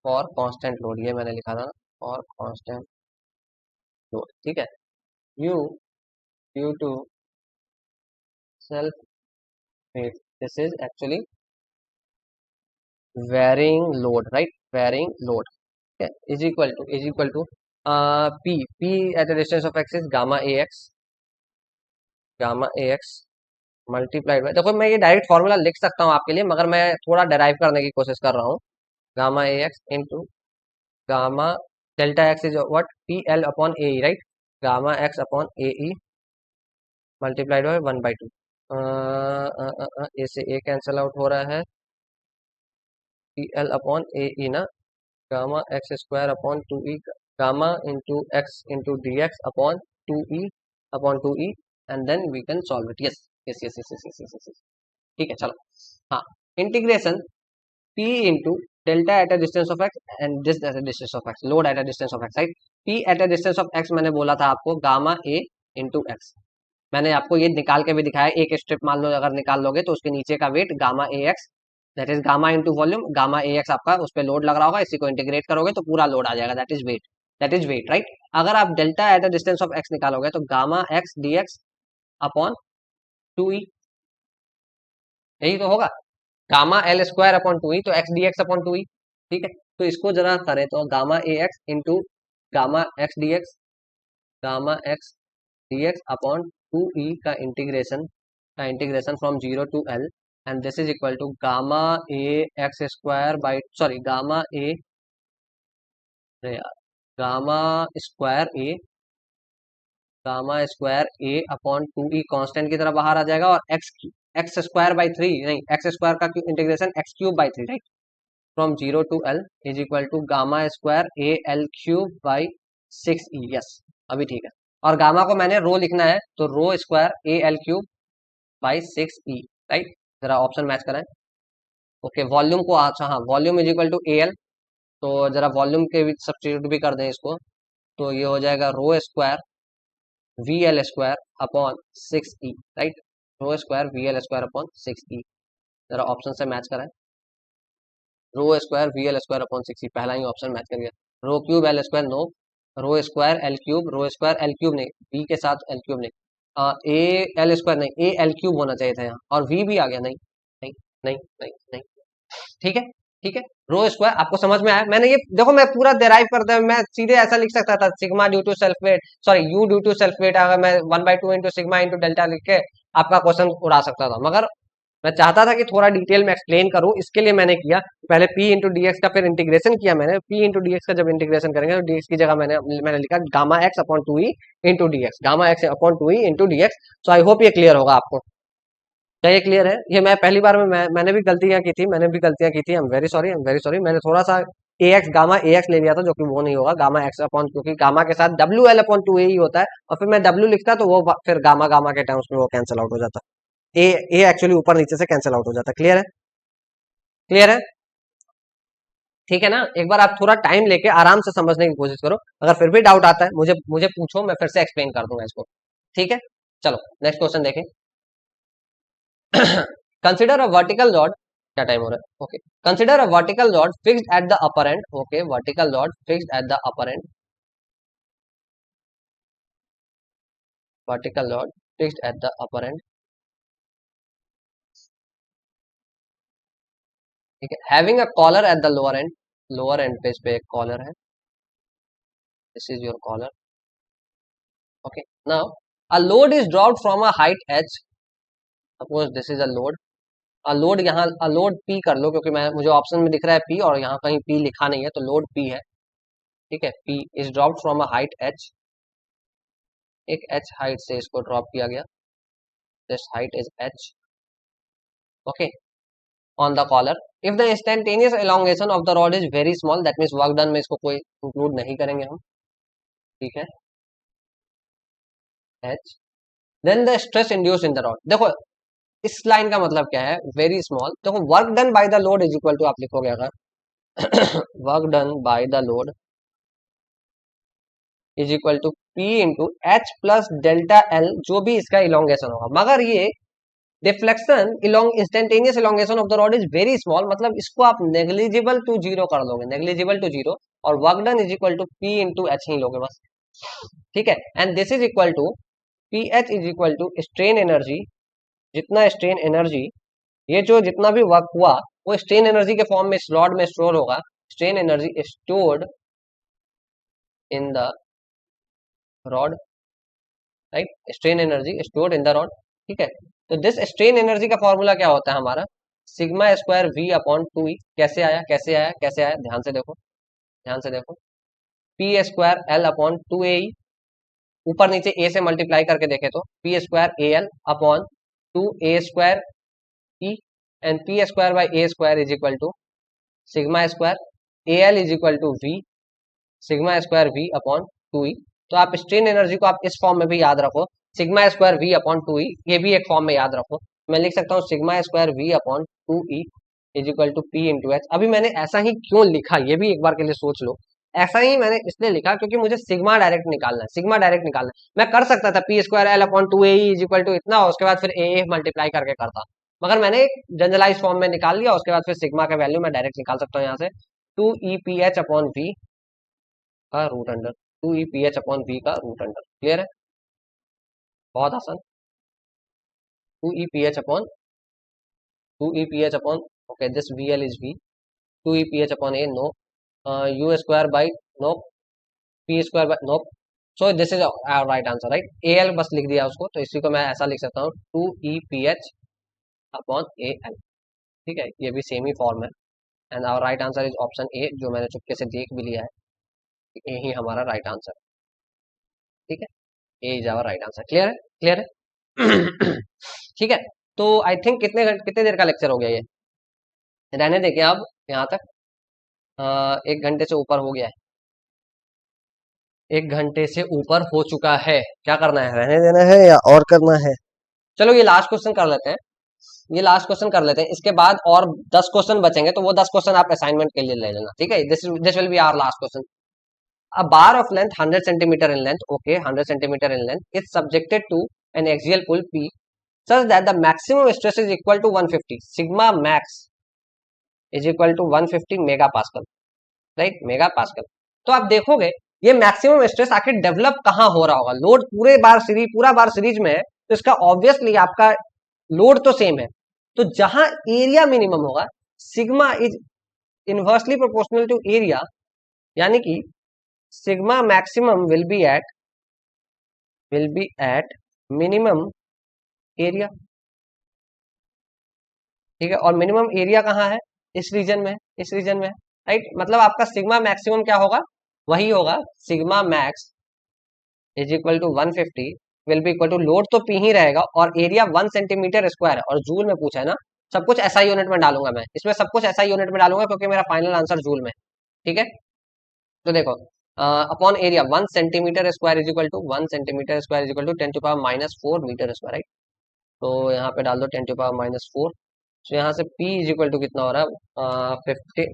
फॉर कांस्टेंट लोड, ये मैंने लिखा था ना, फॉर कांस्टेंट लोड। ठीक है, U due to self weight, this is actually varying load, right, varying load. Is equal to P at the distance of X is gamma A X, gamma A X multiplied by, देखो मैं ये direct formula लिख सकता हूँ आपके लिए मगर मैं थोड़ा डेराइव करने की कोशिश कर रहा हूँ, gamma A X into gamma delta X is what P L upon A, right, gamma X upon A E multiplied by 1/2, A से ए कैंसिल आउट हो रहा है, पी एल अपॉन ए ई ना, gamma X square upon 2E, gamma into X into D X upon 2E and then we can solve it. Yes yes yes yes yes yes yes, ठीक है चलो। हाँ, integration P into delta at a distance of x and this eight a distance of x, load at a distance of x, right. P at a distance of x मैंने बोला था आपको gamma ए into x. मैंने आपको ये निकाल के भी दिखाया, एक स्ट्रिप मान लो अगर निकाल लोगे तो उसके नीचे का wait gamma A x, that is gamma into volume, gamma A x आपका उस पर लोड लग रहा होगा, इसी को इंटीग्रेट करोगे तो पूरा लोड आ जाएगा, that is weight, that is weight, right. अगर आप delta at a distance of X निकालोगे तो gamma X D X upon 2e, यही तो होगा, gamma L square upon 2e, तो x D X upon 2e, ठीक है। तो इसको जरा करें तो gamma A X into gamma X D X, gamma X D X upon 2e का integration from 0 to L, and this is equal to gamma A X square by, sorry gamma A, gamma square A, gamma square A upon 2e constant की तरह बाहर आ जाएगा, और x square by 3, नहीं X square का integration X cube by 3, right, from 0 to L is equal to gamma square A L cube by 6e, yes अभी ठीक है। और गामा को मैंने रो लिखना है तो rho square A L cube by 6e, right. जरा ऑप्शन मैच कराएं, ओके। वॉल्यूम को, अच्छा हाँ, volume is equal to A L, तो जरा वॉल्यूम के सब्स्टिट्यूट भी कर दें इसको, तो ये हो जाएगा rho square V L square upon 6e, right, rho square V L square upon 6e। जरा ऑप्शन से मैच कराएं, rho square V L square upon 6e, पहला ही ऑप्शन मैच कर गया। Rho cube L square, no, rho square L cube, rho square L cube नहीं, V के साथ एल क्यूब नहीं, ए एल स्क्वायर नहीं, ए एल क्यूब होना चाहिए था यहाँ, और वी भी आ गया, नहीं नहीं नहीं नहीं नहीं, ठीक है ठीक है। रो स्क्वायर आपको समझ में आया, मैंने ये देखो मैं पूरा डेराइव करते हुए मैं सीधे ऐसा लिख सकता था, sigma due to self weight, sorry U due to self weight, अगर मैं 1/2 इंटू सिग्मा इंटू डेल्टा लिख के आपका क्वेश्चन उड़ा सकता था, मगर मैं चाहता था कि थोड़ा डिटेल में एक्सप्लेन करूं, इसके लिए मैंने किया पहले p इंटू डी एक्स का, फिर इंटीग्रेशन किया मैंने, p इंटू डी एक्स का जब इंटीग्रेशन करेंगे तो dx की जगह मैंने लिखा gamma X upon 2e into D X, gamma X upon 2e into D x. So I hope ये क्लियर होगा आपको, क्या ये क्लियर है? ये मैं पहली बार में मैंने भी गलतियां की थी, मैंने भी गलतियां की थी, I am very sorry, I am very sorry. मैंने थोड़ा सा ए एक्स गामा ए एक्स ले लिया था, जो कि वो नहीं होगा, गामा एक्स अपॉन, क्योंकि गामा के साथ डब्ल्यू एल अपॉन 2e ही होता है, और फिर मैं डब्ल्यू लिखता तो वो फिर गामा गामा के टर्म्स में वो कैंसिल आउट हो जाता, ए ए एक्चुअली ऊपर नीचे से कैंसिल आउट हो जाता। क्लियर है? क्लियर है? ठीक है ना? एक बार आप थोड़ा टाइम लेके आराम से समझने की कोशिश करो, अगर फिर भी डाउट आता है मुझे मुझे पूछो, मैं फिर से एक्सप्लेन कर दूंगा इसको, ठीक है। चलो नेक्स्ट क्वेश्चन देखें। कंसिडर अ वर्टिकल रॉड, क्या टाइम हो रहा है, okay. Consider a vertical rod fixed at the upper end, okay, vertical rod fixed at the upper end, vertical rod fixed at the upper end, ठीक है, having a collar at the lower end पे इस पे एक collar है, this is your collar, okay. Now a load is dropped from a height h, suppose this is a load, a load, यहाँ a load p कर लो, क्योंकि मैं मुझे ऑप्शन में दिख रहा है p और यहाँ कहीं p लिखा नहीं है, तो लोड p है, ठीक है। p is dropped from a height h, एक h हाइट से इसको ड्रॉप किया गया, this height is h, okay, on the collar, if the instantaneous elongation of the rod is very small, that means work done में इसको कोई include नहीं करेंगे हम, ठीक है, h, then the stress induced in the rod, देखो इस लाइन का मतलब क्या है, वेरी स्मॉल, देखो work done by the load is equal to, आप लिखोगे अगर work done by the load is equal to P into H plus delta L, जो भी इसका इलोंगेशन होगा, मगर ये deflection instantaneous elongation of the rod is very small, मतलब इसको आप नेग्लिजिबल टू जीरो कर लोगे, नेग्लिजिबल टू जीरो, और work done is equal to P into H ही लोगे बस, ठीक है। And this is equal to P H is equal to strain energy, जितना स्ट्रेन एनर्जी, ये जो जितना भी वर्क हुआ वो स्ट्रेन एनर्जी के फॉर्म में इस रॉड में स्टोर होगा, strain energy stored in the rod, right, strain energy stored in the rod, ठीक है। तो दिस स्ट्रेन एनर्जी का फॉर्मूला क्या होता है हमारा, sigma square V upon 2e, कैसे आया कैसे आया कैसे आया, ध्यान से देखो, ध्यान से देखो, P square L upon 2e, ऊपर नीचे ए से मल्टीप्लाई करके देखे तो P square A L upon 2a square e, and P square by A square is equal to sigma square A L is equal to V, sigma square V upon 2e। तो आप strain energy को आप इस form में भी याद रखो, sigma square V upon 2e, ये भी एक फॉर्म में याद रखो, मैं लिख सकता हूँ sigma square V upon 2e is equal to P into H. अभी मैंने ऐसा ही क्यों लिखा ये भी एक बार के लिए सोच लो। ऐसा ही मैंने इसलिए लिखा क्योंकि मुझे सिग्मा डायरेक्ट निकालना है, सिग्मा डायरेक्ट निकालना है। मैं कर सकता था P square L upon two A is equal to इतना, उसके बाद फिर ए मल्टीप्लाई करके करता, मगर मैंने एक जनरलाइज फॉर्म में निकाल लिया, उसके बाद फिर सिग्मा का वैल्यू मैं डायरेक्ट निकाल सकता हूँ यहाँ से, two E P H upon V का root under, two E P H upon V का रूट अंडर। क्लियर है, बहुत आसान। Two E P H upon, two E P H upon, okay this V L is V, two E P H upon A no, U square by no, P square by no, so this is right answer right. A L बस लिख दिया उसको, तो इसी को मैं ऐसा लिख सकता हूँ two E P H upon A L. ठीक है, ये भी सेम ही फॉर्म है। And our right answer is option A, जो मैंने चुपके से देख भी लिया है, ए ही हमारा राइट आंसर। ठीक है, A is our right answer. Clear है, क्लियर है। ठीक है, तो आई थिंक कितने देर का लेक्चर हो गया ये, रहने देंगे अब यहाँ तक। 1 घंटे से ऊपर हो गया है, 1 घंटे से ऊपर हो चुका है। क्या करना है, रहने देना है या और करना है? चलो ये लास्ट क्वेश्चन कर लेते हैं, ये लास्ट क्वेश्चन कर लेते हैं, इसके बाद और 10 क्वेश्चन बचेंगे, तो वो 10 क्वेश्चन आप असाइनमेंट के लिए ले लेना। ठीक है, this will be our last question. A bar of length 100 centimeter in length, okay, 100 centimeter in length is subjected to an axial pull P such that the maximum stress is equal to 150. Sigma max is equal to 150 megapascal, right? Megapascal. तो आप देखोगे ये maximum stress आखिर develop कहाँ हो रहा होगा? Load पूरा बार सीरीज में है, तो इसका ऑब्वियसली आपका लोड तो सेम है, तो जहां एरिया मिनिमम होगा, sigma is inversely proportional to area, यानी कि sigma maximum will be at minimum area। ठीक है, और मिनिमम एरिया कहाँ है? इस रीजन में, इस रीजन में, राइट। मतलब आपका सिग्मा मैक्सिमम क्या होगा? वही होगा sigma max is equal to 150 will be equal to, load तो पी ही रहेगा और एरिया 1 सेंटीमीटर स्क्वायर है, और जूल में पूछा है ना, सब कुछ ऐसा यूनिट में डालूंगा मैं, इसमें सब कुछ ऐसा यूनिट में डालूंगा क्योंकि मेरा फाइनल आंसर जूल में। ठीक है, तो देखो upon area 1 centimetre square is equal to 1 centimetre square is equal to 10⁻⁴मीटर स्क्वायर, राइट। तो यहाँ पे डाल दो 10⁻⁴। तो यहाँ से P इज इक्वल टू कितना हो रहा है? 50,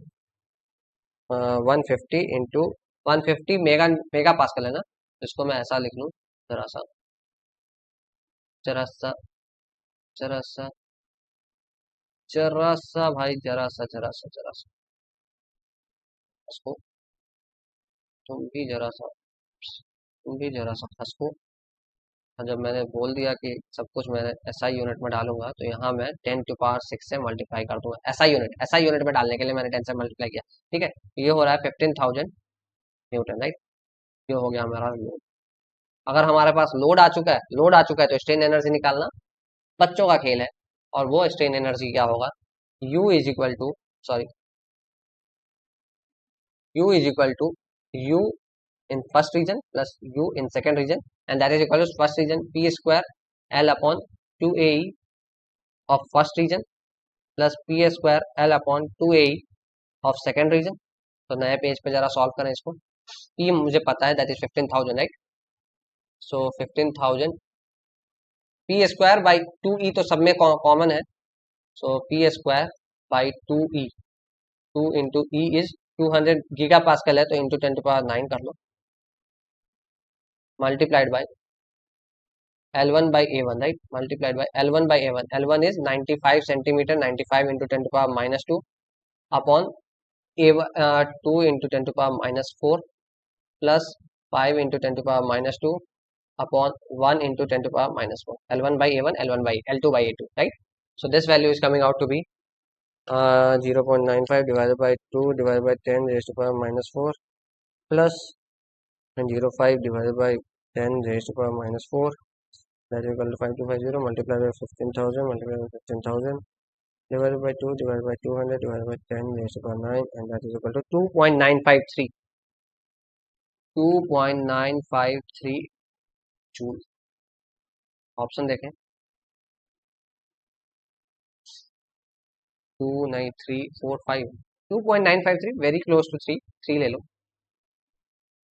150 इंटू 150 मेगा पास्कल है ना, तो इसको मैं ऐसा लिख लूँ, जरा सा जरा सा जरा सा जरा सा भाई, जरा सा इसको, तुम भी जरा सा तुम भी जरा सा फंसो। और जब मैंने बोल दिया कि सब कुछ मैं एसआई यूनिट में डालूंगा, तो यहाँ मैं 10⁶ से मल्टीप्लाई कर दूंगा। एसआई यूनिट में डालने के लिए मैंने 10 से मल्टीप्लाई किया। ठीक है, ये हो रहा है 15,000 न्यूटन, राइट। ये हो गया हमारा लोड। अगर हमारे पास लोड आ चुका है तो स्ट्रेन एनर्जी निकालना बच्चों का खेल है, और वो स्ट्रेन एनर्जी क्या होगा? U is equal to, sorry, U is equal to U in first region plus u in second region, and that is equal to first region p square l upon 2ae of first region plus p square l upon 2ae of second region। तो नए page पे जरा solve करें इसको। p मुझे पता है, that is 15,000, right. So 15,000 p square by 2e, तो सब में कॉमन है, so p square by 2e, 2 into e is 200 giga pascal है, तो इंटू 10⁹ कर लो, multiplied by L1 by A1, right? Multiplied by L1 by A1. L1 is 95 centimeter, 95 into 10⁻⁻2 upon A1, 2 into 10⁻⁴ plus 5 into 10⁻⁻2 upon 1 into 10⁻⁴. L1 by A1, L1 by L2 by A2, right? So this value is coming out to be 0.95 divided by 2 divided by 10 raised to power -4 plus 0.05 divided by 10 raised to power -4, that is equal to 5250 multiplied by 15,000 multiplied by 15,000 divided by 2 divided by 200 divided by 10 raised to power 9, and that is equal to 2.953, 2.953 joule. Option देखें, 2 नहीं 3 4 5, 2.953, very close to 3 ले लो।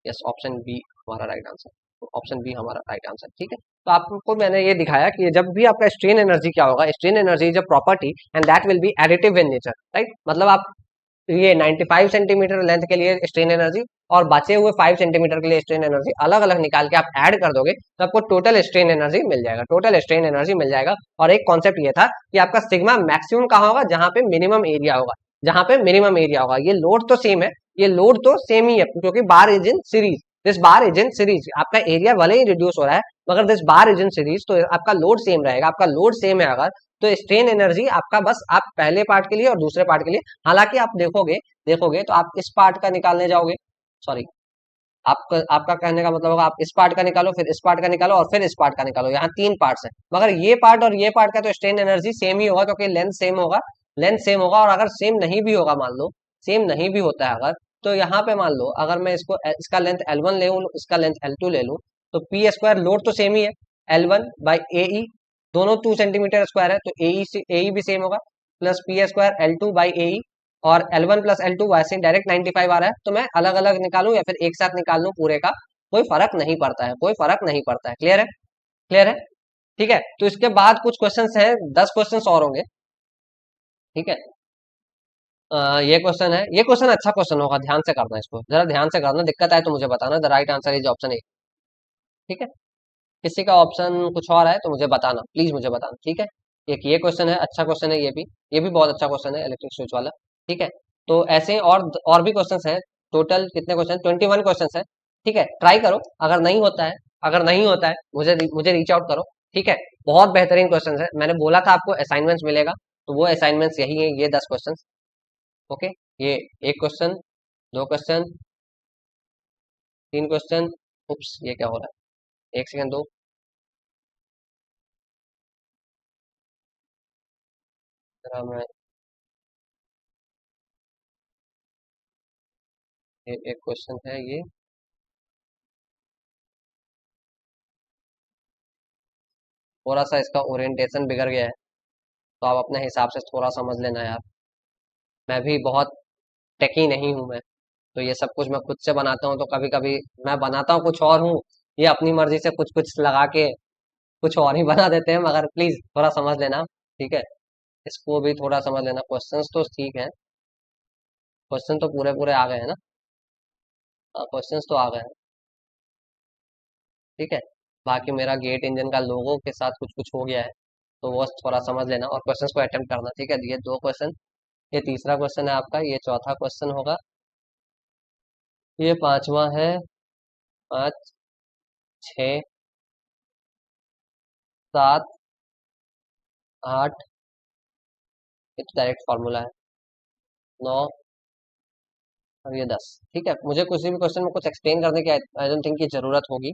Yes, option B हमारा right answer. Option B हमारा right answer. ठीक है, तो आपको मैंने ये दिखाया कि जब भी आपका स्ट्रेन एनर्जी क्या होगा, strain energy is a property and that will be additive in nature, right. मतलब आप ये 95 सेंटीमीटर लेंथ के लिए स्ट्रेन एनर्जी और बचे हुए 5 सेंटीमीटर के लिए स्ट्रेन एनर्जी अलग अलग निकाल के आप ऐड कर दोगे तो आपको टोटल स्ट्रेन एनर्जी मिल जाएगा, टोटल स्ट्रेन एनर्जी मिल जाएगा। और एक कॉन्सेप्ट ये था कि आपका सिग्मा मैक्सिमम कहाँ होगा, जहां पे मिनिमम एरिया होगा, जहां पे मिनिमम एरिया होगा। ये लोड तो सेम है, ये लोड तो सेम ही है क्योंकि bar is in series, this bar is in series. आपका एरिया भले ही रिड्यूस हो रहा है मगर this bar is in series, तो आपका लोड सेम रहेगा। आपका लोड सेम है अगर, तो स्ट्रेन एनर्जी आपका बस आप पहले पार्ट के लिए और दूसरे पार्ट के लिए, हालांकि आप देखोगे देखोगे तो आप इस पार्ट का निकालने जाओगे, सॉरी आपका कहने का मतलब होगा आप इस पार्ट का निकालो, फिर इस पार्ट का निकालो और फिर इस पार्ट का निकालो, यहाँ 3 पार्ट्स है। मगर ये पार्ट और ये पार्ट का तो स्ट्रेन एनर्जी सेम ही होगा क्योंकि लेंथ सेम होगा, लेंथ सेम होगा। और अगर सेम नहीं भी होगा, मान लो सेम नहीं भी होता है अगर, तो यहाँ पे मान लो अगर मैं इसको इसका लेंथ L1 ले लूँ, इसका लेंथ L2 ले लूँ, तो पी स्क्वायर लोड तो सेम ही है, L1 बाई AE, दोनों 2 सेंटीमीटर स्क्वायर है तो AE भी सेम होगा, plus P square L2 by AE, और L1 प्लस L2 वैसे डायरेक्ट 95 आ रहा है, तो मैं अलग अलग निकालूं या फिर एक साथ निकाल लूं पूरे का, कोई फर्क नहीं पड़ता है, कोई फर्क नहीं पड़ता है। क्लियर है, क्लियर है। ठीक है, तो इसके बाद कुछ क्वेश्चंस हैं, 10 क्वेश्चंस और होंगे। ठीक है, ये क्वेश्चन है, ये क्वेश्चन अच्छा क्वेश्चन होगा, ध्यान से करना, इसको जरा ध्यान से करना, दिक्कत आए तो मुझे बताना। The right answer is option ए। ठीक है, किसी का ऑप्शन कुछ और है तो मुझे बताना, प्लीज मुझे बताना। ठीक है, एक ये क्वेश्चन है, अच्छा क्वेश्चन है ये भी बहुत अच्छा क्वेश्चन है, इलेक्ट्रिक स्विच वाला। ठीक है, तो ऐसे और भी क्वेश्चंस हैं। टोटल कितने क्वेश्चन, 21 क्वेश्चंस है। ठीक है, ट्राई करो, अगर नहीं होता है, अगर नहीं होता है मुझे मुझे रीच आउट करो। ठीक है, बहुत बेहतरीन क्वेश्चन है, मैंने बोला था आपको असाइनमेंट्स मिलेगा, तो वो असाइनमेंट्स यही है, ये 10 क्वेश्चन। ओके, ये एक क्वेश्चन, दो क्वेश्चन, तीन क्वेश्चन, उप्स ये क्या हो रहा है, एक सेकंड दो, जरा मैं एक क्वेश्चन है ये, थोड़ा सा इसका ओरिएंटेशन बिगड़ गया है, तो आप अपने हिसाब से थोड़ा समझ लेना यार, मैं भी बहुत टेकी नहीं हूँ मैं, तो ये सब कुछ मैं खुद से बनाता हूँ, तो कभी कभी मैं बनाता हूँ कुछ और हूँ, ये अपनी मर्जी से कुछ कुछ लगा के कुछ और ही बना देते हैं, मगर प्लीज थोड़ा समझ लेना। ठीक है, इसको भी थोड़ा समझ लेना। क्वेश्चंस तो ठीक है, क्वेश्चन तो पूरे पूरे आ गए हैं ना, क्वेश्चंस तो आ गए हैं। ठीक है, बाकी मेरा गेट इंजन का लोगो के साथ कुछ कुछ हो गया है, तो वो थोड़ा समझ लेना और क्वेश्चंस को अटेम्प्ट करना। ठीक है, ये दो क्वेश्चन, ये तीसरा क्वेश्चन है आपका, ये चौथा क्वेश्चन होगा, ये पांचवा है, 5, 6, 7, 8, ये तो डायरेक्ट फॉर्मूला है, 9 और ये 10। ठीक है, मुझे किसी भी क्वेश्चन में कुछ एक्सप्लेन करने की आई डोंट थिंक की जरूरत होगी।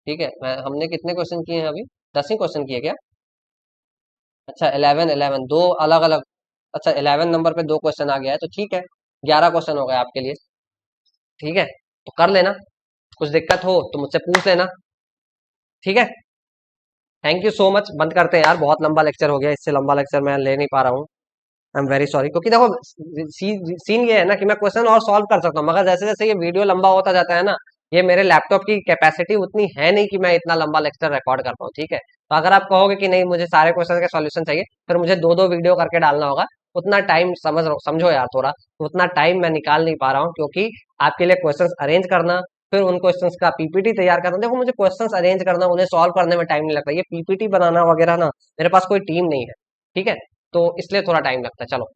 ठीक है, मैं हमने कितने क्वेश्चन किए हैं अभी, 10 ही क्वेश्चन किए क्या? अच्छा 11 11 दो अलग अलग, अच्छा 11 नंबर पे दो क्वेश्चन आ गया है, तो ठीक है, 11 क्वेश्चन हो गए आपके लिए। ठीक है, तो कर लेना, कुछ दिक्कत हो तो मुझसे पूछ लेना। ठीक है, थैंक यू सो मच, बंद करते हैं यार, बहुत लंबा लेक्चर हो गया, इससे लंबा लेक्चर मैं ले नहीं पा रहा हूँ। आई एम वेरी सॉरी, क्योंकि देखो सीन ये है ना कि मैं क्वेश्चन और सॉल्व कर सकता हूँ, मगर जैसे जैसे ये वीडियो लंबा होता जाता है ना, ये मेरे लैपटॉप की कैपेसिटी उतनी है नहीं कि मैं इतना लंबा लेक्चर रिकॉर्ड कर पाऊँ। ठीक है, तो अगर आप कहोगे कि नहीं मुझे सारे क्वेश्चन के सॉल्यूशन चाहिए, फिर मुझे दो दो वीडियो करके डालना होगा, उतना टाइम समझो यार थोड़ा, उतना टाइम मैं निकाल नहीं पा रहा हूँ, क्योंकि आपके लिए क्वेश्चन अरेंज करना, फिर उन क्वेश्चंस का पीपीटी तैयार करना, देखो मुझे क्वेश्चंस अरेंज करना, उन्हें सॉल्व करने में टाइम नहीं लगता, ये पीपीटी बनाना वगैरह ना, मेरे पास कोई टीम नहीं है। ठीक है, तो इसलिए थोड़ा टाइम लगता है। चलो,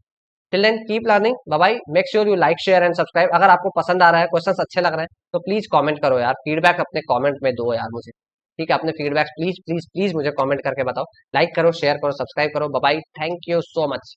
till then keep learning, bye bye, make sure you like share and subscribe. अगर आपको पसंद आ रहा है, क्वेश्चंस अच्छे लग रहे हैं, तो प्लीज कमेंट करो यार, फीडबैक अपने कमेंट में दो यार मुझे। ठीक है, अपने फीडबैक प्लीज प्लीज प्लीज मुझे कमेंट करके बताओ, लाइक करो, शेयर करो, सब्सक्राइब करो। Bye bye, thank you so much.